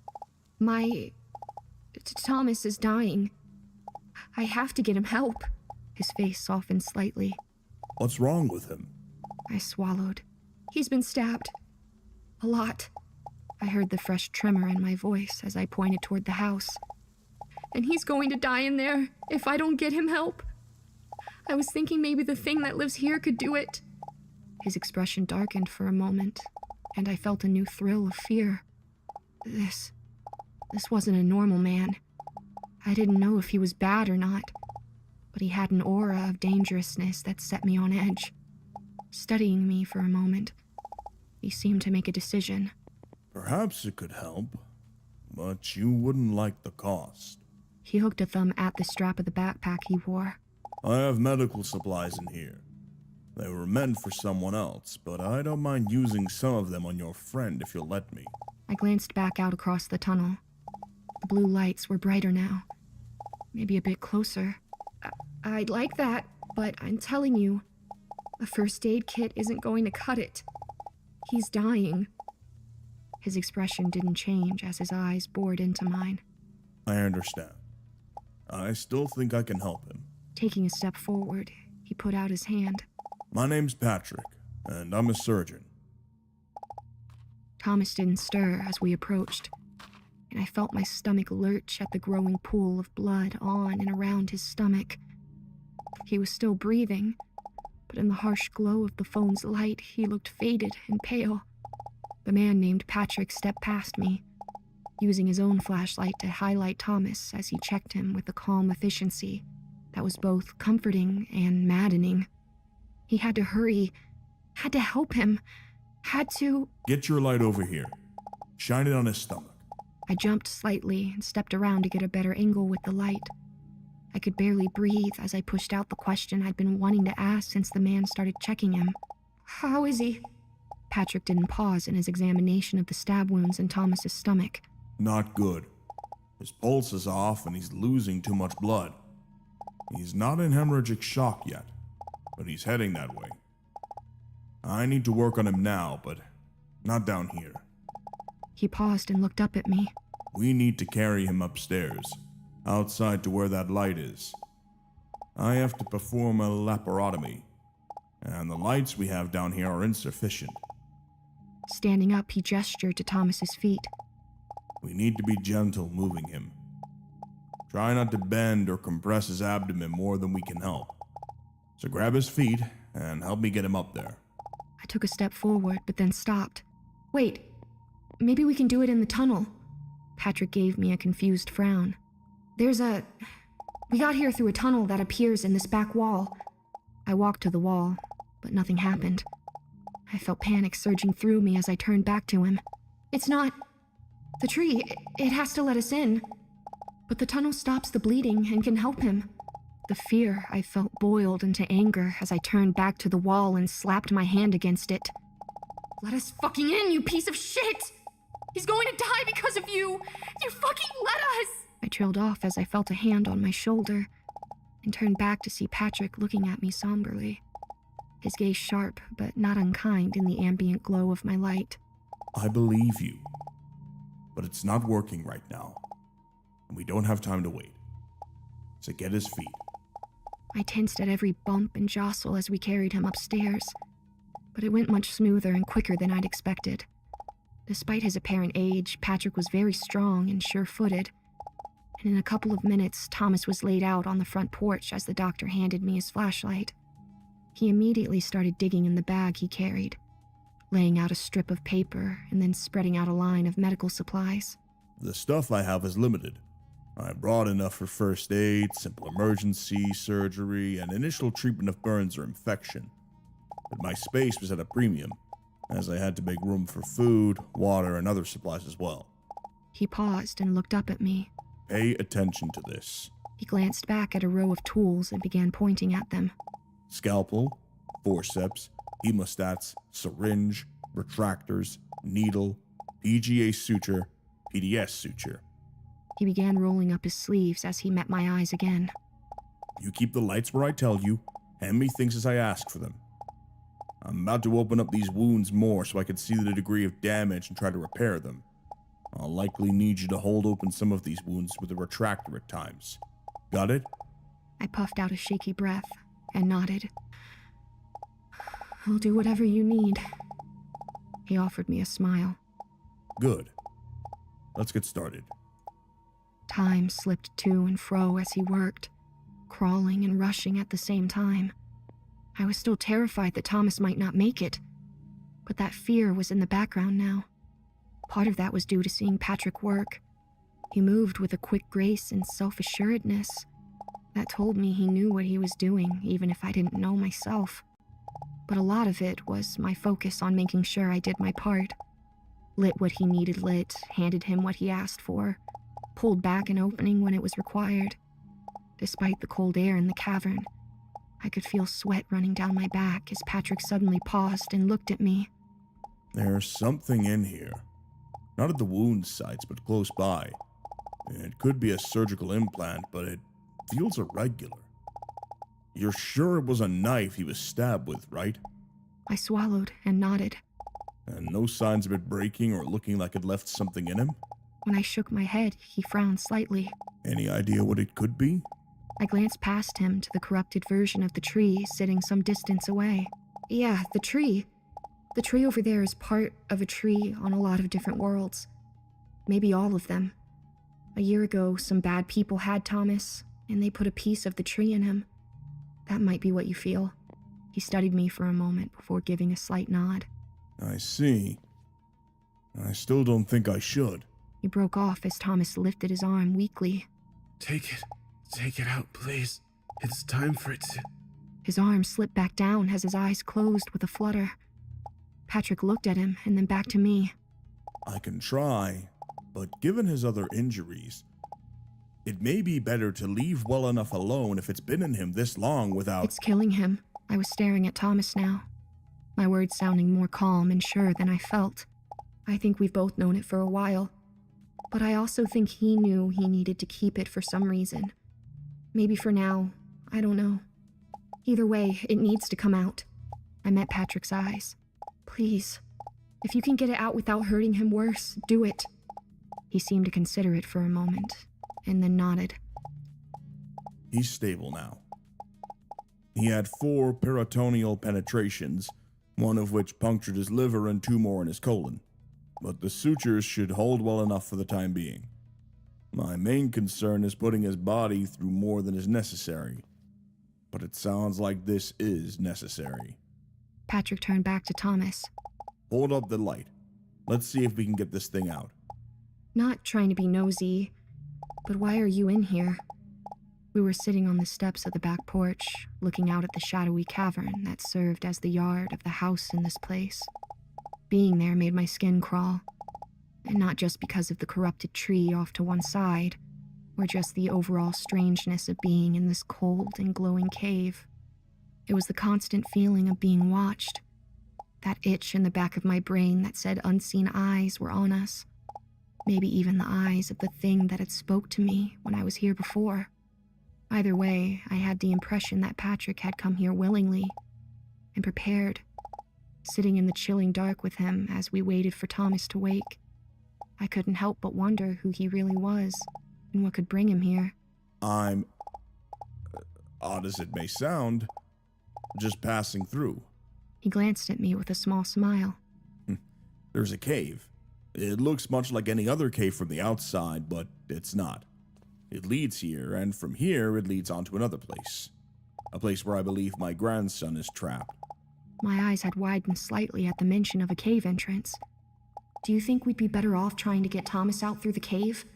Speaker 1: Thomas is dying. I have to get him help. His face softened slightly.
Speaker 4: What's wrong with him?
Speaker 1: I swallowed. He's been stabbed. A lot. I heard the fresh tremor in my voice as I pointed toward the house. And he's going to die in there if I don't get him help. I was thinking maybe the thing that lives here could do it. His expression darkened for a moment, and I felt a new thrill of fear. This wasn't a normal man. I didn't know if he was bad or not, but he had an aura of dangerousness that set me on edge. Studying me for a moment, he seemed to make a decision.
Speaker 4: Perhaps it could help but you wouldn't like the cost.
Speaker 1: He hooked a thumb at the strap of the backpack he wore.
Speaker 4: I have medical supplies in here. They were meant for someone else, but I don't mind using some of them on your friend if you'll let me.
Speaker 1: I glanced back out across the tunnel. The blue lights were brighter now. Maybe a bit closer. I'd like that, but I'm telling you, a first aid kit isn't going to cut it. He's dying. His expression didn't change as his eyes bored into mine.
Speaker 4: I understand. I still think I can help him.
Speaker 1: Taking a step forward, he put out his hand.
Speaker 4: My name's Patrick, and I'm a surgeon.
Speaker 1: Thomas didn't stir as we approached, and I felt my stomach lurch at the growing pool of blood on and around his stomach. He was still breathing, but in the harsh glow of the phone's light, he looked faded and pale. The man named Patrick stepped past me, using his own flashlight to highlight Thomas as he checked him with a calm efficiency that was both comforting and maddening. He had to hurry, had to help him, had to...
Speaker 4: Get your light over here. Shine it on his stomach.
Speaker 1: I jumped slightly and stepped around to get a better angle with the light. I could barely breathe as I pushed out the question I'd been wanting to ask since the man started checking him. How is he? Patrick didn't pause in his examination of the stab wounds in Thomas's stomach.
Speaker 4: Not good. His pulse is off and he's losing too much blood. He's not in hemorrhagic shock yet, but he's heading that way. I need to work on him now, but not down here.
Speaker 1: He paused and looked up at me.
Speaker 4: We need to carry him upstairs, outside to where that light is. I have to perform a laparotomy, and the lights we have down here are insufficient.
Speaker 1: Standing up, he gestured to Thomas's feet.
Speaker 4: We need to be gentle moving him. Try not to bend or compress his abdomen more than we can help. So grab his feet and help me get him up there.
Speaker 1: I took a step forward, but then stopped. Wait, maybe we can do it in the tunnel. Patrick gave me a confused frown. We got here through a tunnel that appears in this back wall. I walked to the wall, but nothing happened. I felt panic surging through me as I turned back to him. It's not... the tree, it has to let us in. But the tunnel stops the bleeding and can help him. The fear I felt boiled into anger as I turned back to the wall and slapped my hand against it. Let us fucking in, you piece of shit! He's going to die because of you! You fucking let us! I trailed off as I felt a hand on my shoulder and turned back to see Patrick looking at me somberly. His gaze sharp but not unkind in the ambient glow of my light.
Speaker 4: I believe you, but it's not working right now, and we don't have time to wait. So get his feet.
Speaker 1: I tensed at every bump and jostle as we carried him upstairs, but it went much smoother and quicker than I'd expected. Despite his apparent age, Patrick was very strong and sure-footed, and in a couple of minutes, Thomas was laid out on the front porch as the doctor handed me his flashlight. He immediately started digging in the bag he carried, laying out a strip of paper and then spreading out a line of medical supplies.
Speaker 4: The stuff I have is limited. I brought enough for first aid, simple emergency, surgery, and initial treatment of burns or infection. But my space was at a premium, as I had to make room for food, water, and other supplies as well.
Speaker 1: He paused and looked up at me.
Speaker 4: Pay attention to this.
Speaker 1: He glanced back at a row of tools and began pointing at them.
Speaker 4: Scalpel, forceps, hemostats, syringe, retractors, needle, PGA suture, PDS suture.
Speaker 1: He began rolling up his sleeves as he met my eyes again.
Speaker 4: You keep the lights where I tell you, hand me things as I ask for them. I'm about to open up these wounds more so I can see the degree of damage and try to repair them. I'll likely need you to hold open some of these wounds with a retractor at times. Got it?
Speaker 1: I puffed out a shaky breath and nodded. I'll do whatever you need. He offered me a smile.
Speaker 4: Good. Let's get started.
Speaker 1: Time slipped to and fro as he worked, crawling and rushing at the same time. I was still terrified that Thomas might not make it, but that fear was in the background now. Part of that was due to seeing Patrick work. He moved with a quick grace and self-assuredness that told me he knew what he was doing, even if I didn't know myself. But a lot of it was my focus on making sure I did my part. lit what he needed lit, handed him what he asked for, pulled back an opening when it was required. Despite the cold air in the cavern, I could feel sweat running down my back as Patrick suddenly paused and looked at me.
Speaker 4: There's something in here. Not at the wound sites, but close by. It could be a surgical implant, but it feels irregular. You're sure it was a knife he was stabbed with, right?
Speaker 1: I swallowed and nodded.
Speaker 4: And no signs of it breaking or looking like it left something in him?
Speaker 1: When I shook my head, he frowned slightly.
Speaker 4: Any idea what it could be?
Speaker 1: I glanced past him to the corrupted version of the tree sitting some distance away. Yeah, the tree. The tree over there is part of a tree on a lot of different worlds. Maybe all of them. A year ago, some bad people had Thomas, and they put a piece of the tree in him. That might be what you feel. He studied me for a moment before giving a slight nod.
Speaker 4: I see. I still don't think I should.
Speaker 1: He broke off as Thomas lifted his arm weakly.
Speaker 2: Take it out, please. It's time for it to...
Speaker 1: His arm slipped back down as his eyes closed with a flutter. Patrick looked at him and then back to me.
Speaker 4: I can try, but given his other injuries, it may be better to leave well enough alone if it's been in him this long without...
Speaker 1: It's killing him. I was staring at Thomas now, my words sounding more calm and sure than I felt. I think we've both known it for a while, but I also think he knew he needed to keep it for some reason. Maybe for now, I don't know. Either way, it needs to come out. I met Patrick's eyes. Please, if you can get it out without hurting him worse, do it. He seemed to consider it for a moment, and then nodded.
Speaker 4: He's stable now. He had 4 peritoneal penetrations, one of which punctured his liver and 2 more in his colon. But the sutures should hold well enough for the time being. My main concern is putting his body through more than is necessary. But it sounds like this is necessary.
Speaker 1: Patrick turned back to Thomas.
Speaker 4: Hold up the light. Let's see if we can get this thing out.
Speaker 1: Not trying to be nosy, but why are you in here? We were sitting on the steps of the back porch, looking out at the shadowy cavern that served as the yard of the house in this place. Being there made my skin crawl, and not just because of the corrupted tree off to one side, or just the overall strangeness of being in this cold and glowing cave. It was the constant feeling of being watched, that itch in the back of my brain that said unseen eyes were on us, maybe even the eyes of the thing that had spoke to me when I was here before. Either way, I had the impression that Patrick had come here willingly and prepared, sitting in the chilling dark with him as we waited for Thomas to wake. I couldn't help but wonder who he really was and what could bring him here.
Speaker 4: I'm, odd as it may sound, just passing through.
Speaker 1: He glanced at me with a small smile.
Speaker 4: There's a cave. It looks much like any other cave from the outside, but it's not. It leads here, and from here it leads on to another place. A place where I believe my grandson is trapped.
Speaker 1: My eyes had widened slightly at the mention of a cave entrance. Do you think we'd be better off trying to get Thomas out through the cave?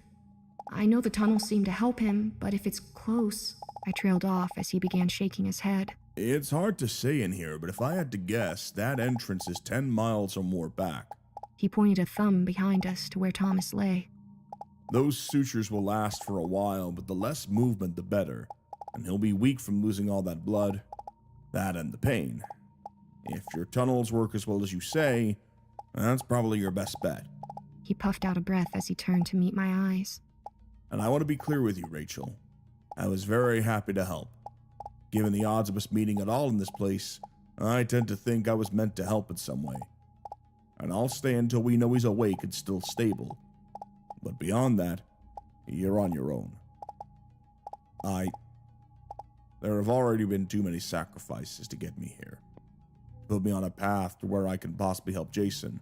Speaker 1: I know the tunnels seem to help him, but if it's close... I trailed off as he began shaking his head.
Speaker 4: It's hard to say in here, but if I had to guess, that entrance is 10 miles or more back.
Speaker 1: He pointed a thumb behind us to where Thomas lay.
Speaker 4: Those sutures will last for a while, but the less movement the better, and he'll be weak from losing all that blood, that and the pain. If your tunnels work as well as you say, that's probably your best bet.
Speaker 1: He puffed out a breath as he turned to meet my eyes.
Speaker 4: And I want to be clear with you, Rachel. I was very happy to help. Given the odds of us meeting at all in this place, I tend to think I was meant to help in some way. And I'll stay until we know he's awake and still stable. But beyond that, you're on your own. There have already been too many sacrifices to get me here. Put me on a path to where I can possibly help Jason,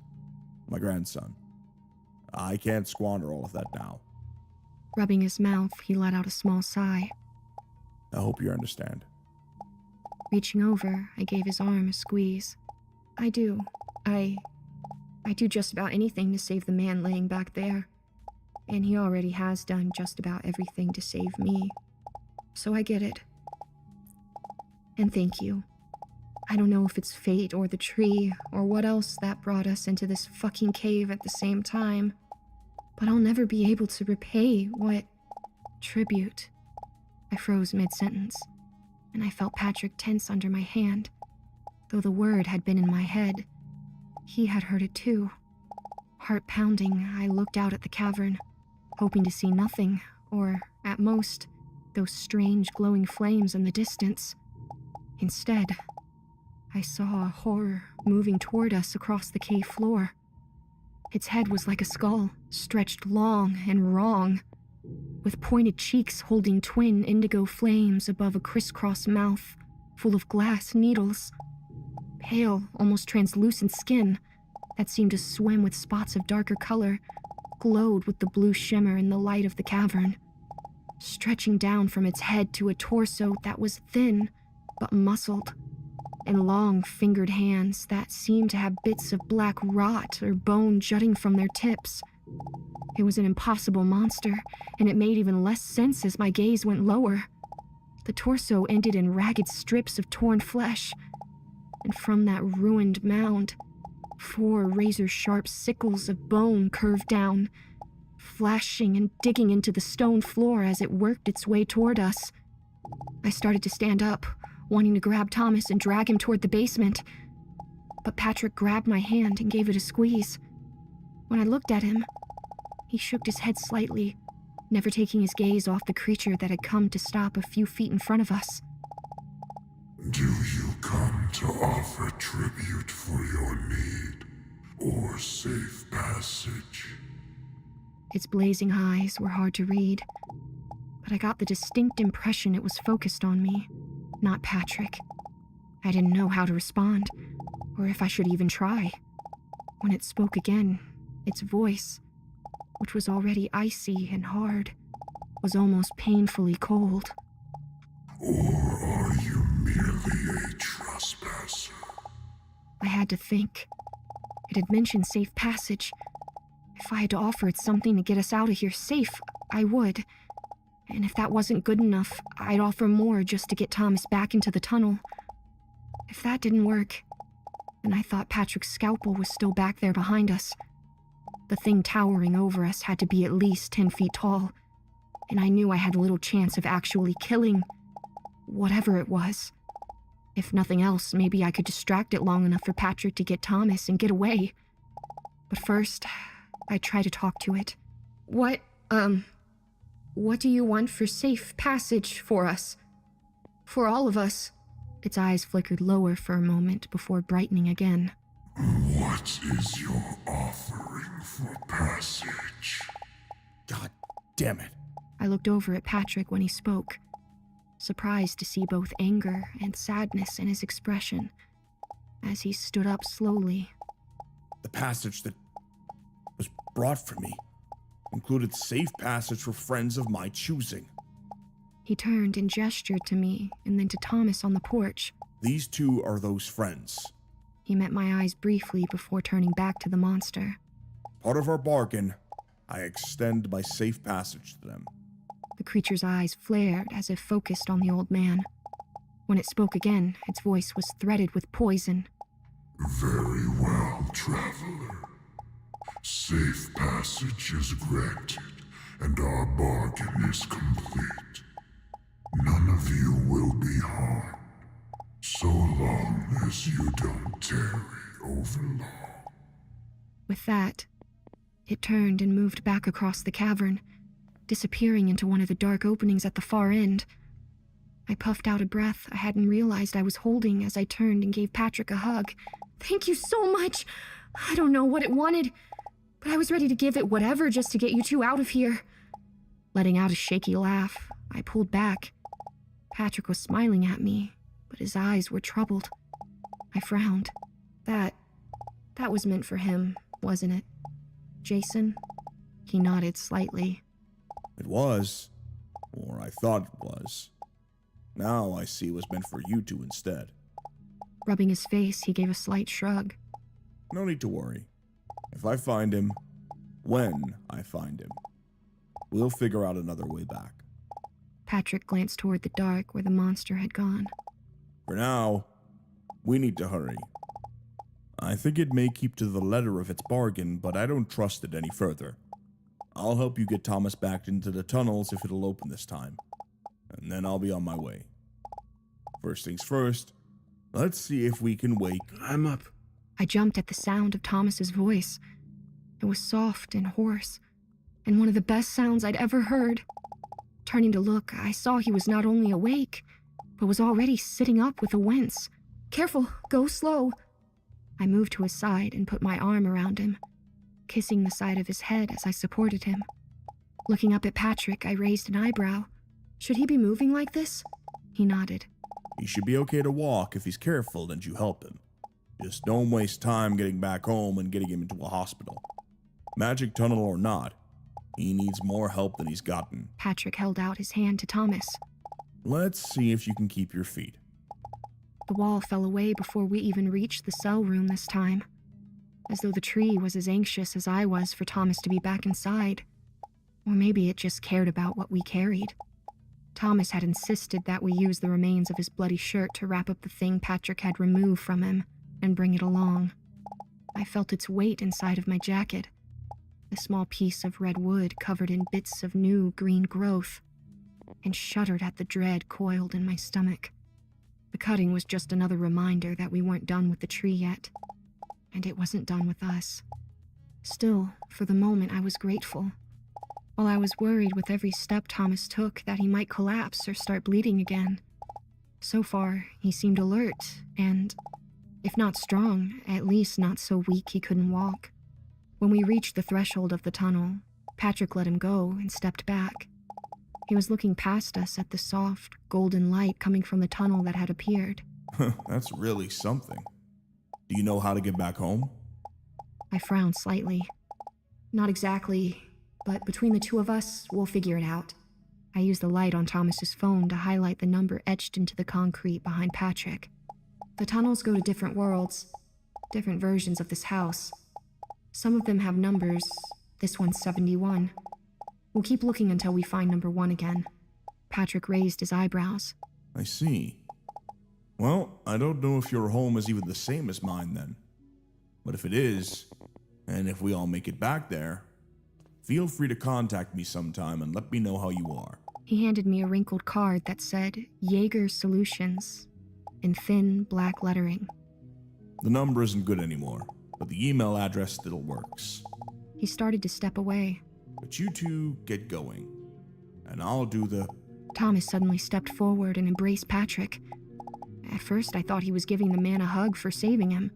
Speaker 4: my grandson. I can't squander all of that now.
Speaker 1: Rubbing his mouth, he let out a small sigh.
Speaker 4: I hope you understand.
Speaker 1: Reaching over, I gave his arm a squeeze. I do. I do just about anything to save the man laying back there. And he already has done just about everything to save me. So I get it. And thank you. I don't know if it's fate or the tree or what else that brought us into this fucking cave at the same time, but I'll never be able to repay what... Tribute. I froze mid-sentence, and I felt Patrick tense under my hand. Though the word had been in my head, he had heard it too. Heart pounding, I looked out at the cavern, hoping to see nothing, or, at most, those strange glowing flames in the distance. Instead, I saw a horror moving toward us across the cave floor. Its head was like a skull, stretched long and wrong, with pointed cheeks holding twin indigo flames above a crisscross mouth full of glass needles. Pale, almost translucent skin that seemed to swim with spots of darker color glowed with the blue shimmer in the light of the cavern, stretching down from its head to a torso that was thin but muscled, and long fingered hands that seemed to have bits of black rot or bone jutting from their tips. It was an impossible monster, and it made even less sense as my gaze went lower. The torso ended in ragged strips of torn flesh, and from that ruined mound, 4 razor-sharp sickles of bone curved down, flashing and digging into the stone floor as it worked its way toward us. I started to stand up, wanting to grab Thomas and drag him toward the basement, but Patrick grabbed my hand and gave it a squeeze. When I looked at him, he shook his head slightly, never taking his gaze off the creature that had come to stop a few feet in front of us.
Speaker 3: Do you come to offer tribute for your need, or safe passage?
Speaker 1: Its blazing eyes were hard to read, but I got the distinct impression it was focused on me, not Patrick. I didn't know how to respond, or if I should even try. When it spoke again, its voice, which was already icy and hard, was almost painfully cold.
Speaker 3: Or are you merely a trespasser?
Speaker 1: I had to think. It had mentioned safe passage. If I had to offer it something to get us out of here safe, I would. And if that wasn't good enough, I'd offer more just to get Thomas back into the tunnel. If that didn't work, then I thought Patrick's scalpel was still back there behind us. The thing towering over us had to be at least 10 feet tall, and I knew I had little chance of actually killing whatever it was. If nothing else, maybe I could distract it long enough for Patrick to get Thomas and get away. But first, I'd try to talk to it. What do you want for safe passage for us? For all of us? Its eyes flickered lower for a moment before brightening again.
Speaker 3: What is your offering for passage?
Speaker 4: God damn it.
Speaker 1: I looked over at Patrick when he spoke, surprised to see both anger and sadness in his expression as he stood up slowly.
Speaker 4: The passage that was brought for me included safe passage for friends of my choosing.
Speaker 1: He turned and gestured to me and then to Thomas on the porch.
Speaker 4: These 2 are those friends.
Speaker 1: He met my eyes briefly before turning back to the monster.
Speaker 4: Part of our bargain, I extend my safe passage to them.
Speaker 1: The creature's eyes flared as if focused on the old man. When it spoke again, its voice was threaded with poison.
Speaker 3: Very well, traveler. Safe passage is granted, and our bargain is complete. None of you will be harmed, so long as you don't tarry overlong.
Speaker 1: With that, it turned and moved back across the cavern, disappearing into one of the dark openings at the far end. I puffed out a breath I hadn't realized I was holding as I turned and gave Patrick a hug. Thank you so much! I don't know what it wanted, but I was ready to give it whatever just to get you 2 out of here. Letting out a shaky laugh, I pulled back. Patrick was smiling at me, but his eyes were troubled. I frowned. That was meant for him, wasn't it? Jason? He nodded slightly.
Speaker 4: It was, or I thought it was. Now I see it was meant for you 2 instead.
Speaker 1: Rubbing his face, he gave a slight shrug.
Speaker 4: No need to worry. If I find him, when I find him, we'll figure out another way back.
Speaker 1: Patrick glanced toward the dark where the monster had gone.
Speaker 4: For now, We need to hurry. I think it may keep to the letter of its bargain, but I don't trust it any further. I'll help you get Thomas back into the tunnels if it'll open this time, and then I'll be on my way. First things first, let's see if we can wake...
Speaker 2: I'm up.
Speaker 1: I jumped at the sound of Thomas's voice. It was soft and hoarse, and one of the best sounds I'd ever heard. Turning to look, I saw he was not only awake, but was already sitting up with a wince. "Careful, go slow." I moved to his side and put my arm around him, kissing the side of his head as I supported him. Looking up at Patrick, I raised an eyebrow. "Should he be moving like this?" He nodded.
Speaker 4: He should be okay to walk if he's careful and you help him. Just don't waste time getting back home and getting him into a hospital. Magic tunnel or not, he needs more help than he's gotten.
Speaker 1: Patrick held out his hand to Thomas.
Speaker 4: Let's see if you can keep your feet.
Speaker 1: The wall fell away before we even reached the cell room this time, as though the tree was as anxious as I was for Thomas to be back inside. Or maybe it just cared about what we carried. Thomas had insisted that we use the remains of his bloody shirt to wrap up the thing Patrick had removed from him and bring it along. I felt its weight inside of my jacket, the small piece of red wood covered in bits of new green growth, and shuddered at the dread coiled in my stomach. The cutting was just another reminder that we weren't done with the tree yet, and it wasn't done with us. Still, for the moment, I was grateful. While I was worried with every step Thomas took that he might collapse or start bleeding again. So far, he seemed alert and, if not strong, at least not so weak he couldn't walk. When we reached the threshold of the tunnel, Patrick let him go and stepped back. He was looking past us at the soft, golden light coming from the tunnel that had appeared.
Speaker 4: That's really something. Do you know how to get back home?
Speaker 1: I frowned slightly. Not exactly, but between the two of us, we'll figure it out. I used the light on Thomas's phone to highlight the number etched into the concrete behind Patrick. The tunnels go to different worlds, different versions of this house. Some of them have numbers. This one's 71. We'll keep looking until we find number 1 again. Patrick raised his eyebrows.
Speaker 4: I see. Well, I don't know if your home is even the same as mine then. But if it is, and if we all make it back there, feel free to contact me sometime and let me know how you are.
Speaker 1: He handed me a wrinkled card that said Jaeger Solutions in thin black lettering.
Speaker 4: The number isn't good anymore, but the email address still works.
Speaker 1: He started to step away.
Speaker 4: But you two get going, and I'll do the...
Speaker 1: Thomas suddenly stepped forward and embraced Patrick. At first, I thought he was giving the man a hug for saving him,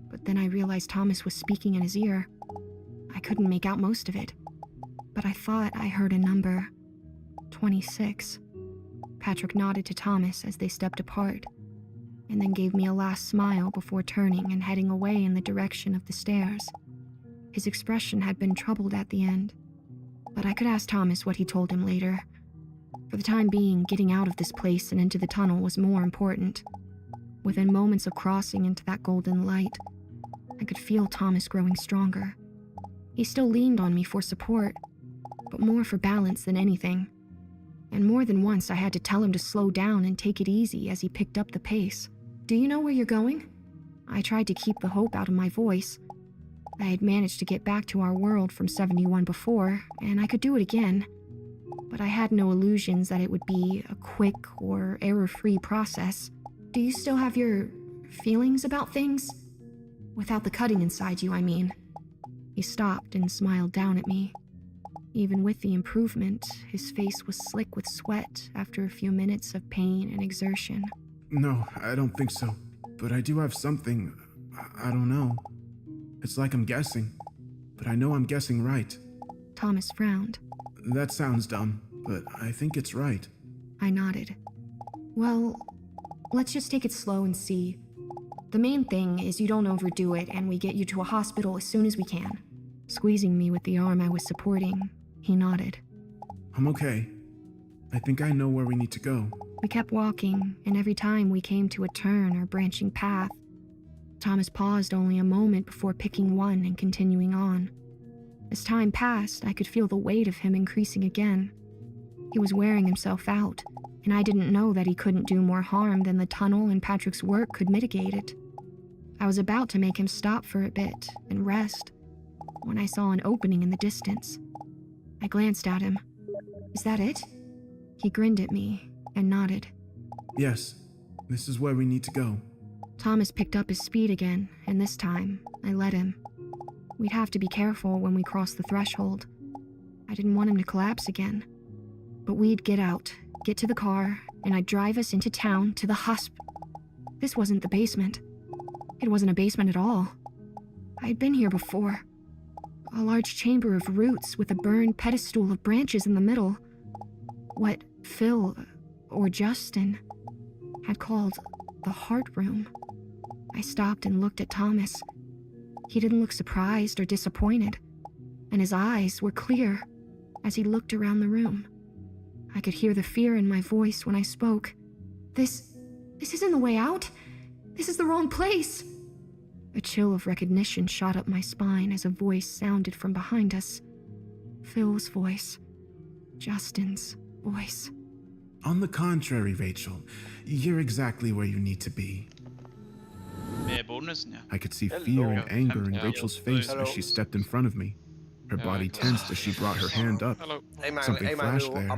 Speaker 1: but then I realized Thomas was speaking in his ear. I couldn't make out most of it, but I thought I heard a number. 26. Patrick nodded to Thomas as they stepped apart, and then gave me a last smile before turning and heading away in the direction of the stairs. His expression had been troubled at the end, but I could ask Thomas what he told him later. For the time being, getting out of this place and into the tunnel was more important. Within moments of crossing into that golden light, I could feel Thomas growing stronger. He still leaned on me for support, but more for balance than anything. And more than once I had to tell him to slow down and take it easy as he picked up the pace. "Do you know where you're going?" I tried to keep the hope out of my voice. I had managed to get back to our world from 71 before, and I could do it again. But I had no illusions that it would be a quick or error-free process. "Do you still have your feelings about things? Without the cutting inside you, I mean." He stopped and smiled down at me. Even with the improvement, his face was slick with sweat after a few minutes of pain and exertion.
Speaker 2: No, I don't think so. But I do have something. I don't know. It's like I'm guessing, but I know I'm guessing right.
Speaker 1: Thomas frowned.
Speaker 2: That sounds dumb, but I think it's right.
Speaker 1: I nodded. "Well, let's just take it slow and see. The main thing is you don't overdo it and we get you to a hospital as soon as we can." Squeezing me with the arm I was supporting, he nodded.
Speaker 2: I'm okay. I think I know where we need to go.
Speaker 1: We kept walking, and every time we came to a turn or branching path, Thomas paused only a moment before picking one and continuing on. As time passed, I could feel the weight of him increasing again. He was wearing himself out, and I didn't know that he couldn't do more harm than the tunnel and Patrick's work could mitigate it. I was about to make him stop for a bit and rest when I saw an opening in the distance. I glanced at him. Is that it? He grinned at me and nodded.
Speaker 2: Yes, this is where we need to go.
Speaker 1: Thomas picked up his speed again, and this time, I let him. We'd have to be careful when we crossed the threshold. I didn't want him to collapse again. But we'd get out, get to the car, and I'd drive us into town to the hospital. This wasn't the basement. It wasn't a basement at all. I'd been here before. A large chamber of roots with a burned pedestal of branches in the middle. What Phil, or Justin, had called the heart room. I stopped and looked at Thomas. He didn't look surprised or disappointed, and his eyes were clear as he looked around the room. I could hear the fear in my voice when I spoke. This isn't the way out. This is the wrong place. A chill of recognition shot up my spine as a voice sounded from behind us. Phil's voice. Justin's voice.
Speaker 2: On the contrary, Rachel, you're exactly where you need to be.
Speaker 5: Med bonusen, ja.
Speaker 2: I could see fear and anger in
Speaker 5: Yeah.
Speaker 2: Rachel's face as she stepped in front of me. Her body tensed as she brought her hand up.
Speaker 5: Hallo.
Speaker 2: Something flashed there.